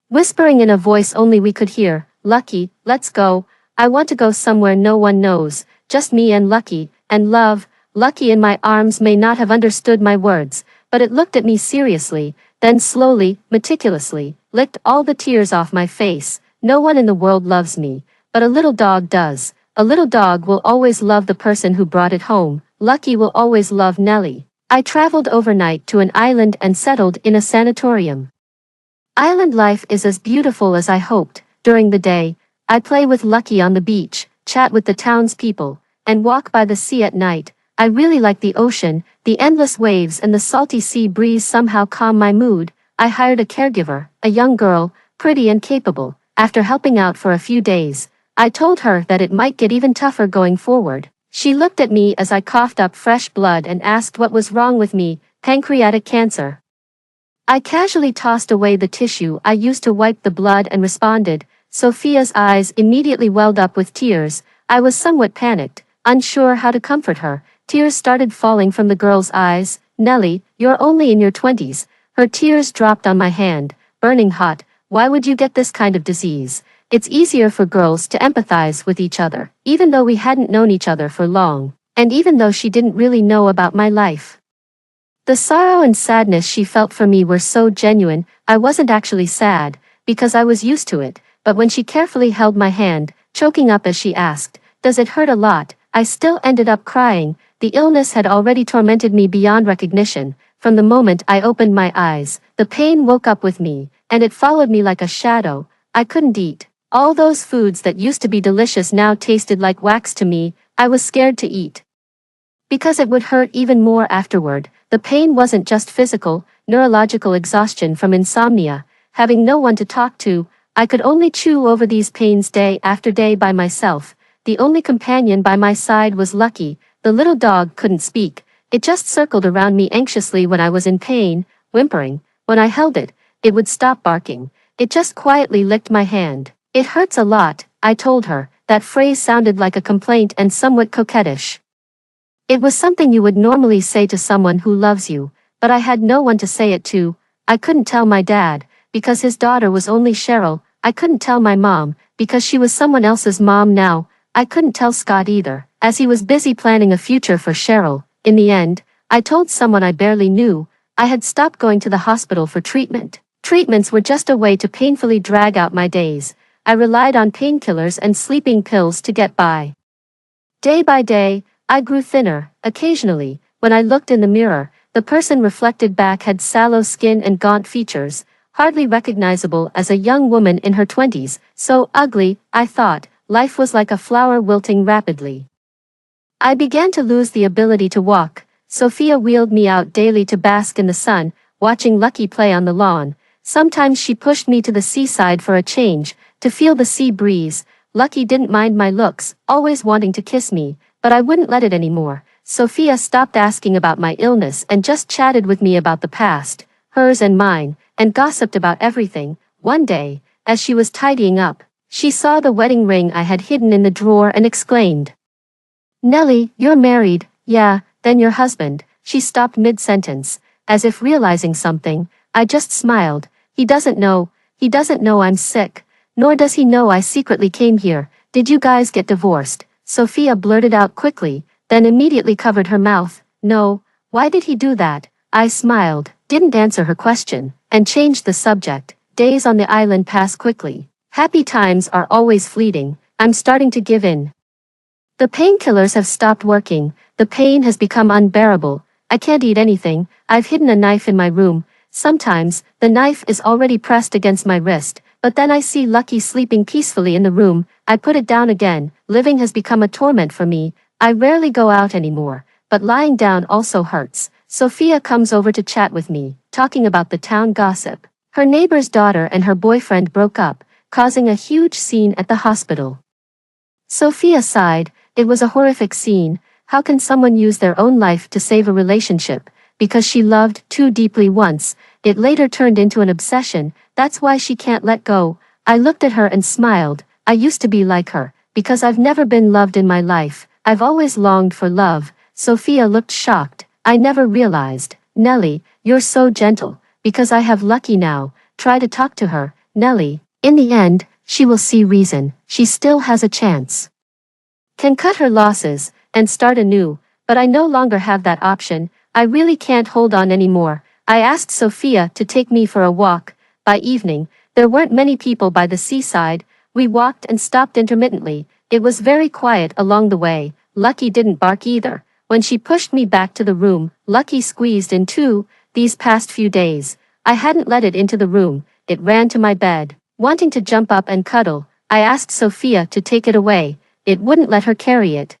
whispering in a voice only we could hear, Lucky, let's go. I want to go somewhere no one knows, just me and Lucky, and love. Lucky in my arms may not have understood my words, but it looked at me seriously, then slowly, meticulously, licked all the tears off my face. No one in the world loves me, but a little dog does. A little dog will always love the person who brought it home. Lucky will always love Nellie. I traveled overnight to an island and settled in a sanatorium. Island life is as beautiful as I hoped. During the day, I play with Lucky on the beach, chat with the townspeople, and walk by the sea at night. I really like the ocean. The endless waves and the salty sea breeze somehow calm my mood. I hired a caregiver, a young girl, pretty and capable. After helping out for a few days, I told her that it might get even tougher going forward. She looked at me as I coughed up fresh blood and asked what was wrong with me. Pancreatic cancer. I casually tossed away the tissue I used to wipe the blood and responded. Sophia's eyes immediately welled up with tears. I was somewhat panicked, unsure how to comfort her. Tears started falling from the girl's eyes. Nellie, you're only in your 20s. Her tears dropped on my hand, burning hot. Why would you get this kind of disease? It's easier for girls to empathize with each other, even though we hadn't known each other for long, and even though she didn't really know about my life. The sorrow and sadness she felt for me were so genuine. I wasn't actually sad, because I was used to it, but when she carefully held my hand, choking up as she asked, does it hurt a lot? I still ended up crying. The illness had already tormented me beyond recognition. From the moment I opened my eyes, the pain woke up with me, and it followed me like a shadow. I couldn't eat. All those foods that used to be delicious now tasted like wax to me. I was scared to eat, because it would hurt even more afterward. The pain wasn't just physical, neurological exhaustion from insomnia. Having no one to talk to, I could only chew over these pains day after day by myself. The only companion by my side was Lucky. The little dog couldn't speak. It just circled around me anxiously when I was in pain, whimpering. When I held it, it would stop barking. It just quietly licked my hand. It hurts a lot, I told her. That phrase sounded like a complaint and somewhat coquettish. It was something you would normally say to someone who loves you, but I had no one to say it to. I couldn't tell my dad, because his daughter was only Cheryl. I couldn't tell my mom, because she was someone else's mom now. I couldn't tell Scott either, as he was busy planning a future for Cheryl. In the end, I told someone I barely knew. I had stopped going to the hospital for treatment. Treatments were just a way to painfully drag out my days. I relied on painkillers and sleeping pills to get by. Day by day, I grew thinner. Occasionally, when I looked in the mirror, the person reflected back had sallow skin and gaunt features, hardly recognizable as a young woman in her 20s. So ugly, I thought. Life was like a flower wilting rapidly. I began to lose the ability to walk. Sophia wheeled me out daily to bask in the sun, watching Lucky play on the lawn. Sometimes she pushed me to the seaside for a change, to feel the sea breeze. Lucky didn't mind my looks, always wanting to kiss me, but I wouldn't let it anymore. Sophia stopped asking about my illness and just chatted with me about the past, hers and mine, and gossiped about everything. One day, as she was tidying up, she saw the wedding ring I had hidden in the drawer and exclaimed, "Nellie, you're married." "Yeah, then your husband." She stopped mid-sentence, as if realizing something. I just smiled. He doesn't know I'm sick, nor does he know I secretly came here." "Did you guys get divorced?" Sophia blurted out quickly, then immediately covered her mouth. "No." "Why did he do that?" I smiled, didn't answer her question, and changed the subject. Days on the island pass quickly. Happy times are always fleeting. I'm starting to give in. The painkillers have stopped working. The pain has become unbearable. I can't eat anything. I've hidden a knife in my room. Sometimes, the knife is already pressed against my wrist, but then I see Lucky sleeping peacefully in the room. I put it down again. Living has become a torment for me. I rarely go out anymore, but lying down also hurts. Sophia comes over to chat with me, talking about the town gossip. Her neighbor's daughter and her boyfriend broke up, causing a huge scene at the hospital. Sophia sighed. It was a horrific scene. How can someone use their own life to save a relationship? Because she loved too deeply once, it later turned into an obsession. That's why she can't let go. I looked at her and smiled. I used to be like her, because I've never been loved in my life. I've always longed for love. Sophia looked shocked. I never realized. "Nellie, you're so gentle." "Because I have Lucky now." Try to talk to her, Nellie. In the end, she will see reason. She still has a chance. Can cut her losses, and start anew, but I no longer have that option. I really can't hold on anymore. I asked Sophia to take me for a walk. By evening, there weren't many people by the seaside. We walked and stopped intermittently. It was very quiet along the way. Lucky didn't bark either. When she pushed me back to the room, Lucky squeezed in too. These past few days, I hadn't let it into the room. It ran to my bed, wanting to jump up and cuddle. I asked Sophia to take it away. It wouldn't let her carry it.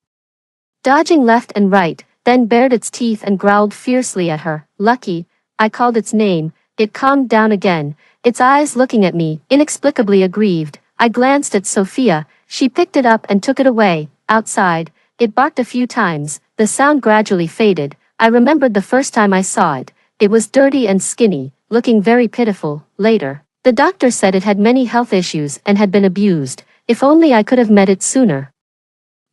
Dodging left and right, then bared its teeth and growled fiercely at her. "Lucky." I called its name. It calmed down again, its eyes looking at me, inexplicably aggrieved. I glanced at Sophia. She picked it up and took it away. Outside, it barked a few times. The sound gradually faded. I remembered the first time I saw it. It was dirty and skinny, looking very pitiful. Later, the doctor said it had many health issues and had been abused. If only I could have met it sooner.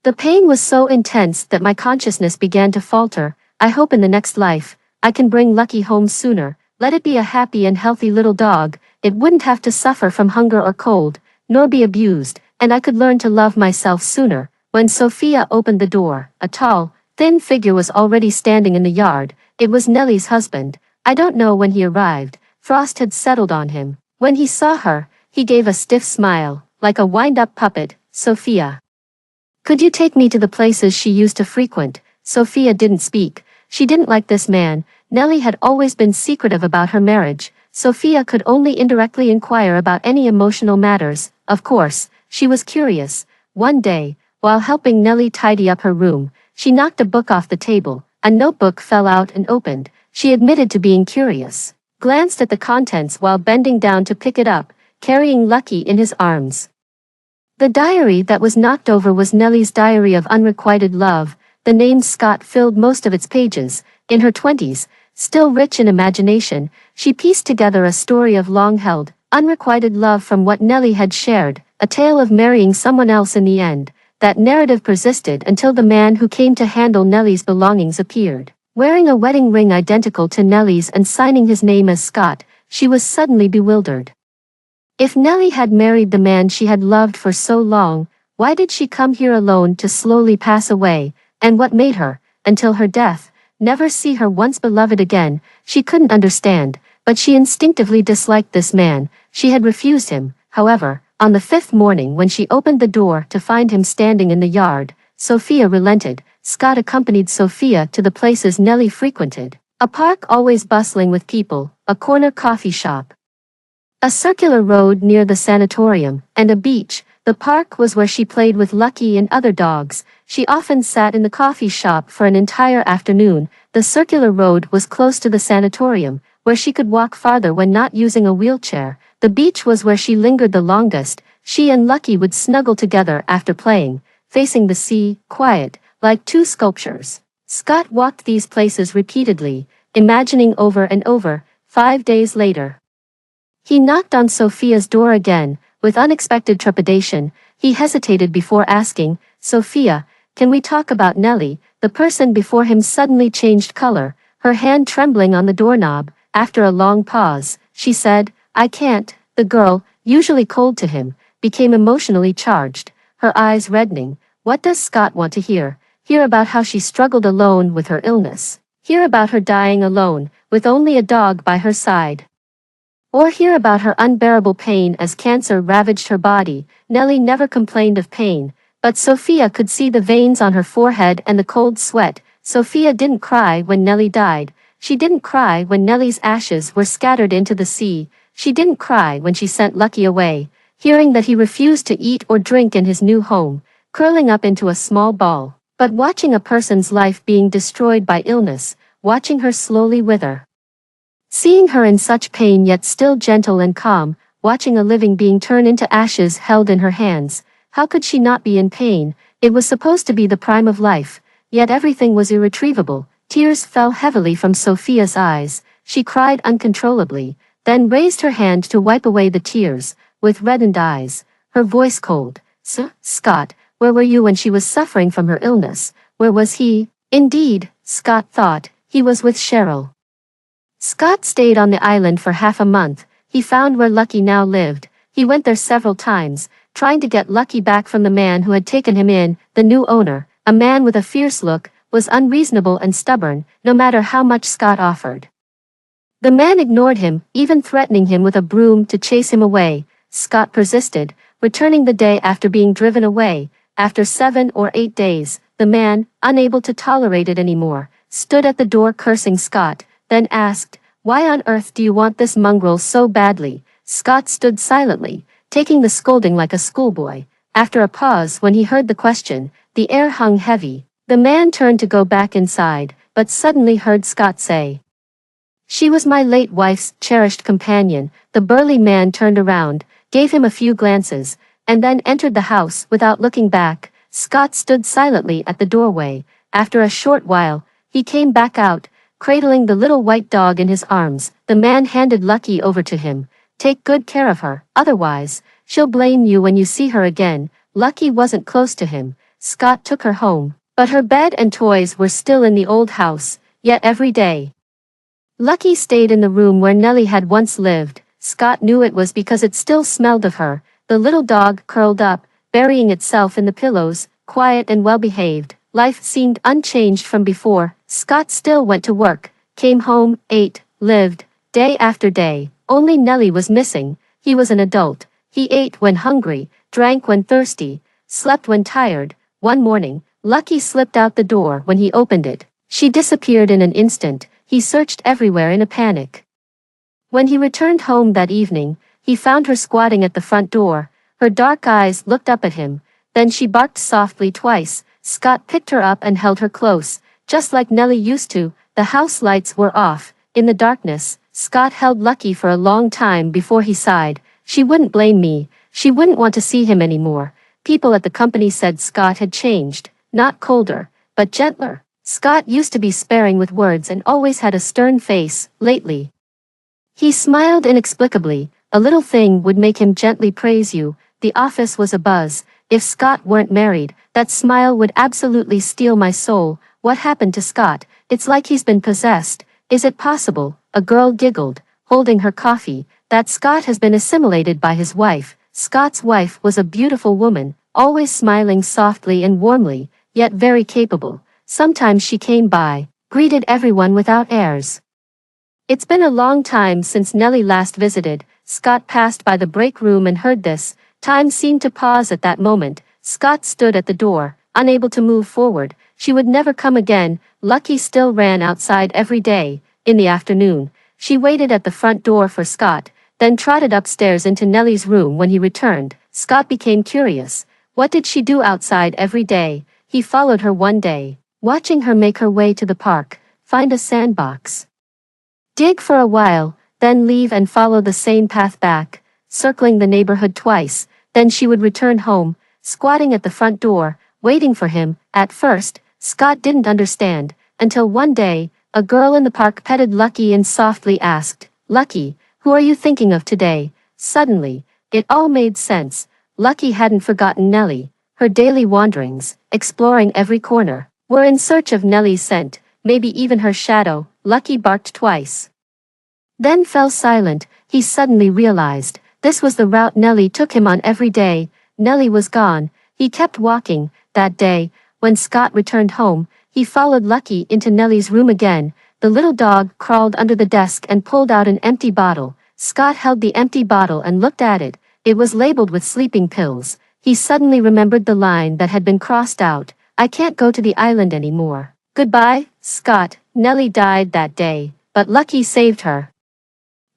The pain was so intense that my consciousness began to falter. I hope in the next life, I can bring Lucky home sooner. Let it be a happy and healthy little dog. It wouldn't have to suffer from hunger or cold, nor be abused, and I could learn to love myself sooner. When Sophia opened the door, a tall, thin figure was already standing in the yard. It was Nellie's husband. I don't know when he arrived. Frost had settled on him. When he saw her, he gave a stiff smile, like a wind-up puppet. "Sophia, could you take me to the places she used to frequent?" Sophia didn't speak. She didn't like this man. Nellie had always been secretive about her marriage. Sophia could only indirectly inquire about any emotional matters. Of course, she was curious. One day, while helping Nellie tidy up her room, she knocked a book off the table. A notebook fell out and opened. She admitted to being curious, glanced at the contents while bending down to pick it up, carrying Lucky in his arms. The diary that was knocked over was Nellie's diary of unrequited love. The name Scott filled most of its pages. In her 20s, still rich in imagination, she pieced together a story of long-held, unrequited love from what Nellie had shared, a tale of marrying someone else in the end. That narrative persisted until the man who came to handle Nellie's belongings appeared, wearing a wedding ring identical to Nellie's and signing his name as Scott. She was suddenly bewildered. If Nellie had married the man she had loved for so long, why did she come here alone to slowly pass away? And what made her, until her death, never see her once beloved again? She couldn't understand, but she instinctively disliked this man. She had refused him. However, on the 5th morning when she opened the door to find him standing in the yard, Sophia relented. Scott accompanied Sophia to the places Nellie frequented. A park always bustling with people, a corner coffee shop, a circular road near the sanatorium, and a beach. The park was where she played with Lucky and other dogs. She often sat in the coffee shop for an entire afternoon. The circular road was close to the sanatorium, where she could walk farther when not using a wheelchair. The beach was where she lingered the longest. She and Lucky would snuggle together after playing, facing the sea, quiet, like two sculptures. Scott walked these places repeatedly, imagining over and over. 5 days later, he knocked on Sophia's door again. With unexpected trepidation, he hesitated before asking, "Sophia, can we talk about Nellie?" The person before him suddenly changed color, her hand trembling on the doorknob. After a long pause, she said, "I can't." The girl, usually cold to him, became emotionally charged, her eyes reddening. What does Scott want to hear? Hear about how she struggled alone with her illness? Hear about her dying alone, with only a dog by her side? Or hear about her unbearable pain as cancer ravaged her body? Nellie never complained of pain, but Sophia could see the veins on her forehead and the cold sweat. Sophia didn't cry when Nellie died. She didn't cry when Nellie's ashes were scattered into the sea. She didn't cry when she sent Lucky away, hearing that he refused to eat or drink in his new home, curling up into a small ball. But watching a person's life being destroyed by illness, watching her slowly wither, seeing her in such pain yet still gentle and calm, watching a living being turn into ashes held in her hands, how could she not be in pain? It was supposed to be the prime of life, yet everything was irretrievable. Tears fell heavily from Sophia's eyes. She cried uncontrollably, then raised her hand to wipe away the tears, with reddened eyes, her voice cold. Scott, where were you when she was suffering from her illness? Where was he?" Indeed, Scott thought, he was with Cheryl. Scott stayed on the island for half a month. He found where Lucky now lived. He went there several times, trying to get Lucky back from the man who had taken him in. The new owner, a man with a fierce look, was unreasonable and stubborn, no matter how much Scott offered. The man ignored him, even threatening him with a broom to chase him away. Scott persisted, returning the day after being driven away. After 7 or 8 days, the man, unable to tolerate it anymore, stood at the door cursing Scott, then asked, "Why on earth do you want this mongrel so badly?" Scott stood silently, taking the scolding like a schoolboy. After a pause, when he heard the question, the air hung heavy. The man turned to go back inside, but suddenly heard Scott say, "She was my late wife's cherished companion." The burly man turned around, gave him a few glances, and then entered the house without looking back. Scott stood silently at the doorway. After a short while, he came back out, cradling the little white dog in his arms. The man handed Lucky over to him. "Take good care of her, otherwise, she'll blame you when you see her again." Lucky wasn't close to him. Scott took her home, but her bed and toys were still in the old house, yet every day Lucky stayed in the room where Nellie had once lived. Scott knew it was because it still smelled of her. The little dog curled up, burying itself in the pillows, quiet and well-behaved. Life seemed unchanged from before. Scott still went to work, came home, ate, lived, day after day. Only Nellie was missing. He was an adult. He ate when hungry, drank when thirsty, slept when tired. One morning, Lucky slipped out the door. When he opened it, she disappeared in an instant. He searched everywhere in a panic. When he returned home that evening, he found her squatting at the front door. Her dark eyes looked up at him. Then she barked softly twice. Scott picked her up and held her close, just like Nellie used to. The house lights were off. In the darkness, Scott held Lucky for a long time before he sighed. She wouldn't blame me. She wouldn't want to see him anymore. People at the company said Scott had changed, not colder, but gentler. Scott used to be sparing with words and always had a stern face. Lately, he smiled inexplicably. A little thing would make him gently praise you. The office was abuzz. If Scott weren't married, that smile would absolutely steal my soul. What happened to Scott? It's like he's been possessed. Is it possible? A girl giggled, holding her coffee, that Scott has been assimilated by his wife. Scott's wife was a beautiful woman, always smiling softly and warmly, yet very capable. Sometimes she came by, greeted everyone without airs. It's been a long time since Nellie last visited. Scott passed by the break room and heard this. Time seemed to pause at that moment. Scott stood at the door, unable to move forward. She would never come again. Lucky still ran outside every day. In the afternoon, she waited at the front door for Scott, then trotted upstairs into Nellie's room when he returned. Scott became curious. What did she do outside every day? He followed her one day, watching her make her way to the park, find a sandbox, dig for a while, then leave and follow the same path back, circling the neighborhood twice, then she would return home, squatting at the front door, waiting for him. At first, Scott didn't understand, until one day, a girl in the park petted Lucky and softly asked, "Lucky, who are you thinking of today?" Suddenly, it all made sense. Lucky hadn't forgotten Nellie. Her daily wanderings, exploring every corner, were in search of Nellie's scent, maybe even her shadow. Lucky barked twice, then fell silent. He suddenly realized this was the route Nellie took him on every day. Nellie was gone. He kept walking. That day, when Scott returned home, he followed Lucky into Nellie's room again. The little dog crawled under the desk and pulled out an empty bottle. Scott held the empty bottle and looked at it. It was labeled with sleeping pills. He suddenly remembered the line that had been crossed out. "I can't go to the island anymore. Goodbye, Scott." Nellie died that day, but Lucky saved her.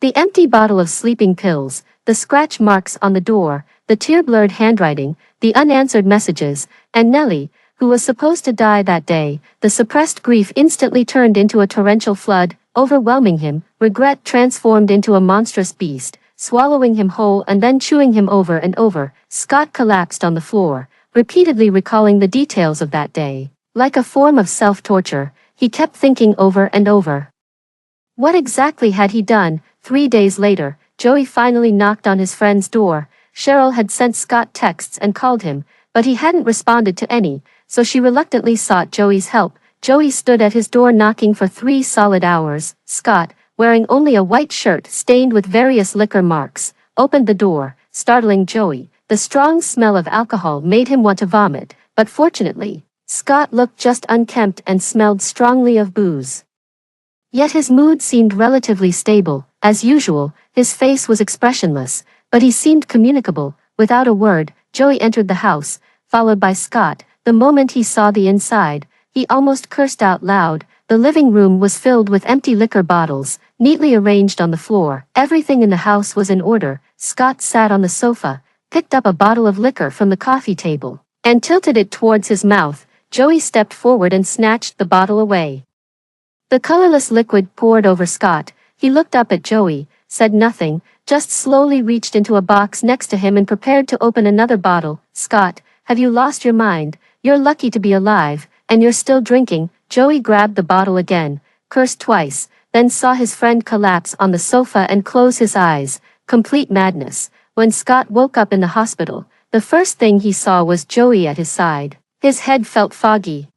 The empty bottle of sleeping pills, the scratch marks on the door, the tear-blurred handwriting, the unanswered messages, and Nellie, who was supposed to die that day. The suppressed grief instantly turned into a torrential flood, overwhelming him. Regret transformed into a monstrous beast, swallowing him whole and then chewing him over and over. Scott collapsed on the floor, repeatedly recalling the details of that day. Like a form of self-torture, he kept thinking over and over. What exactly had he done? 3 days later, Joey finally knocked on his friend's door. Cheryl had sent Scott texts and called him, but he hadn't responded to any, so she reluctantly sought Joey's help. Joey stood at his door knocking for 3 solid hours. Scott, wearing only a white shirt stained with various liquor marks, opened the door, startling Joey. The strong smell of alcohol made him want to vomit, but fortunately, Scott looked just unkempt and smelled strongly of booze. Yet his mood seemed relatively stable. As usual, his face was expressionless, but he seemed communicable. Without a word, Joey entered the house, followed by Scott. The moment he saw the inside, he almost cursed out loud. The living room was filled with empty liquor bottles, neatly arranged on the floor. Everything in the house was in order. Scott sat on the sofa, picked up a bottle of liquor from the coffee table, and tilted it towards his mouth. Joey stepped forward and snatched the bottle away. The colorless liquid poured over Scott. He looked up at Joey, said nothing, just slowly reached into a box next to him and prepared to open another bottle. "Scott, have you lost your mind? You're lucky to be alive, and you're still drinking." Joey grabbed the bottle again, cursed twice, then saw his friend collapse on the sofa and close his eyes. Complete madness. When Scott woke up in the hospital, the first thing he saw was Joey at his side. His head felt foggy,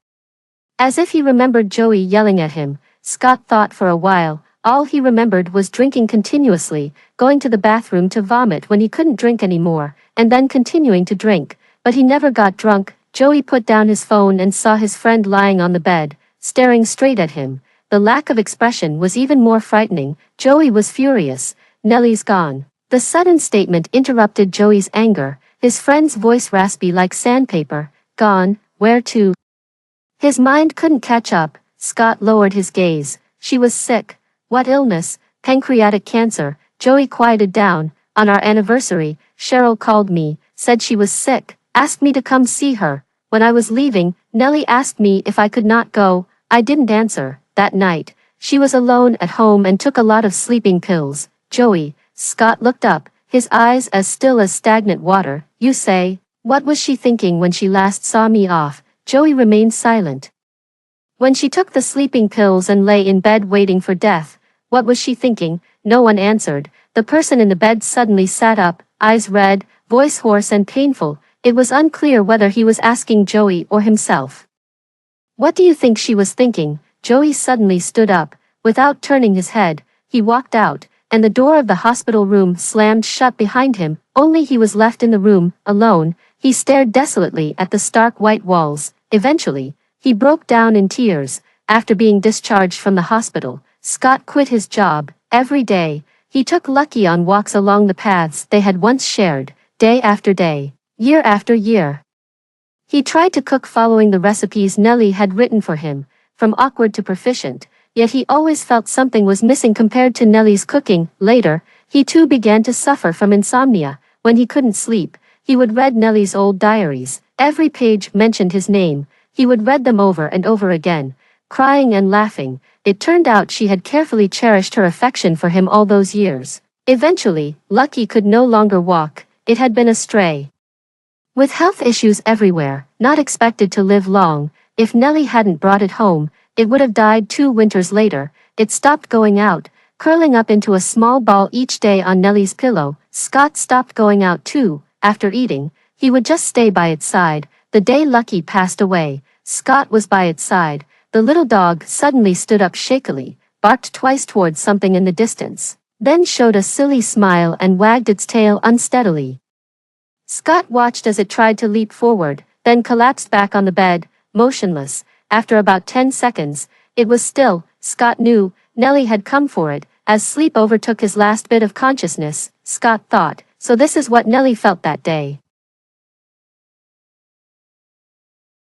as if he remembered Joey yelling at him. Scott thought for a while. All he remembered was drinking continuously, going to the bathroom to vomit when he couldn't drink anymore, and then continuing to drink. But he never got drunk. Joey put down his phone and saw his friend lying on the bed, staring straight at him. The lack of expression was even more frightening. Joey was furious. "Nellie's gone." The sudden statement interrupted Joey's anger, his friend's voice raspy like sandpaper. "Gone? Where to?" His mind couldn't catch up. Scott lowered his gaze. "She was sick." "What illness?" "Pancreatic cancer." Joey quieted down. "On our anniversary, Cheryl called me, said she was sick, asked me to come see her. When I was leaving, Nellie asked me if I could not go. I didn't answer." That night, she was alone at home and took a lot of sleeping pills. "Joey." Scott looked up, his eyes as still as stagnant water. "You say? What was she thinking when she last saw me off?" Joey remained silent. "When she took the sleeping pills and lay in bed waiting for death, what was she thinking?" No one answered. The person in the bed suddenly sat up, eyes red, voice hoarse and painful. It was unclear whether he was asking Joey or himself. "What do you think she was thinking?" Joey suddenly stood up. Without turning his head, he walked out, and the door of the hospital room slammed shut behind him. Only he was left in the room, alone. He stared desolately at the stark white walls. Eventually, he broke down in tears. After being discharged from the hospital, Scott quit his job. Every day, he took Lucky on walks along the paths they had once shared, day after day, year after year. He tried to cook following the recipes Nellie had written for him, from awkward to proficient, yet he always felt something was missing compared to Nellie's cooking. Later, he too began to suffer from insomnia. When he couldn't sleep, he would read Nellie's old diaries. Every page mentioned his name. He would read them over and over again, crying and laughing. It turned out she had carefully cherished her affection for him all those years. Eventually, Lucky could no longer walk. It had been a stray. With health issues everywhere, not expected to live long. If Nellie hadn't brought it home, it would have died 2 winters later. It stopped going out, curling up into a small ball each day on Nellie's pillow. Scott stopped going out too. After eating, he would just stay by its side. The day Lucky passed away, Scott was by its side. The little dog suddenly stood up shakily, barked twice towards something in the distance, then showed a silly smile and wagged its tail unsteadily. Scott watched as it tried to leap forward, then collapsed back on the bed, motionless. After about 10 seconds, it was still. Scott knew Nellie had come for it. As sleep overtook his last bit of consciousness, Scott thought, so this is what Nellie felt that day.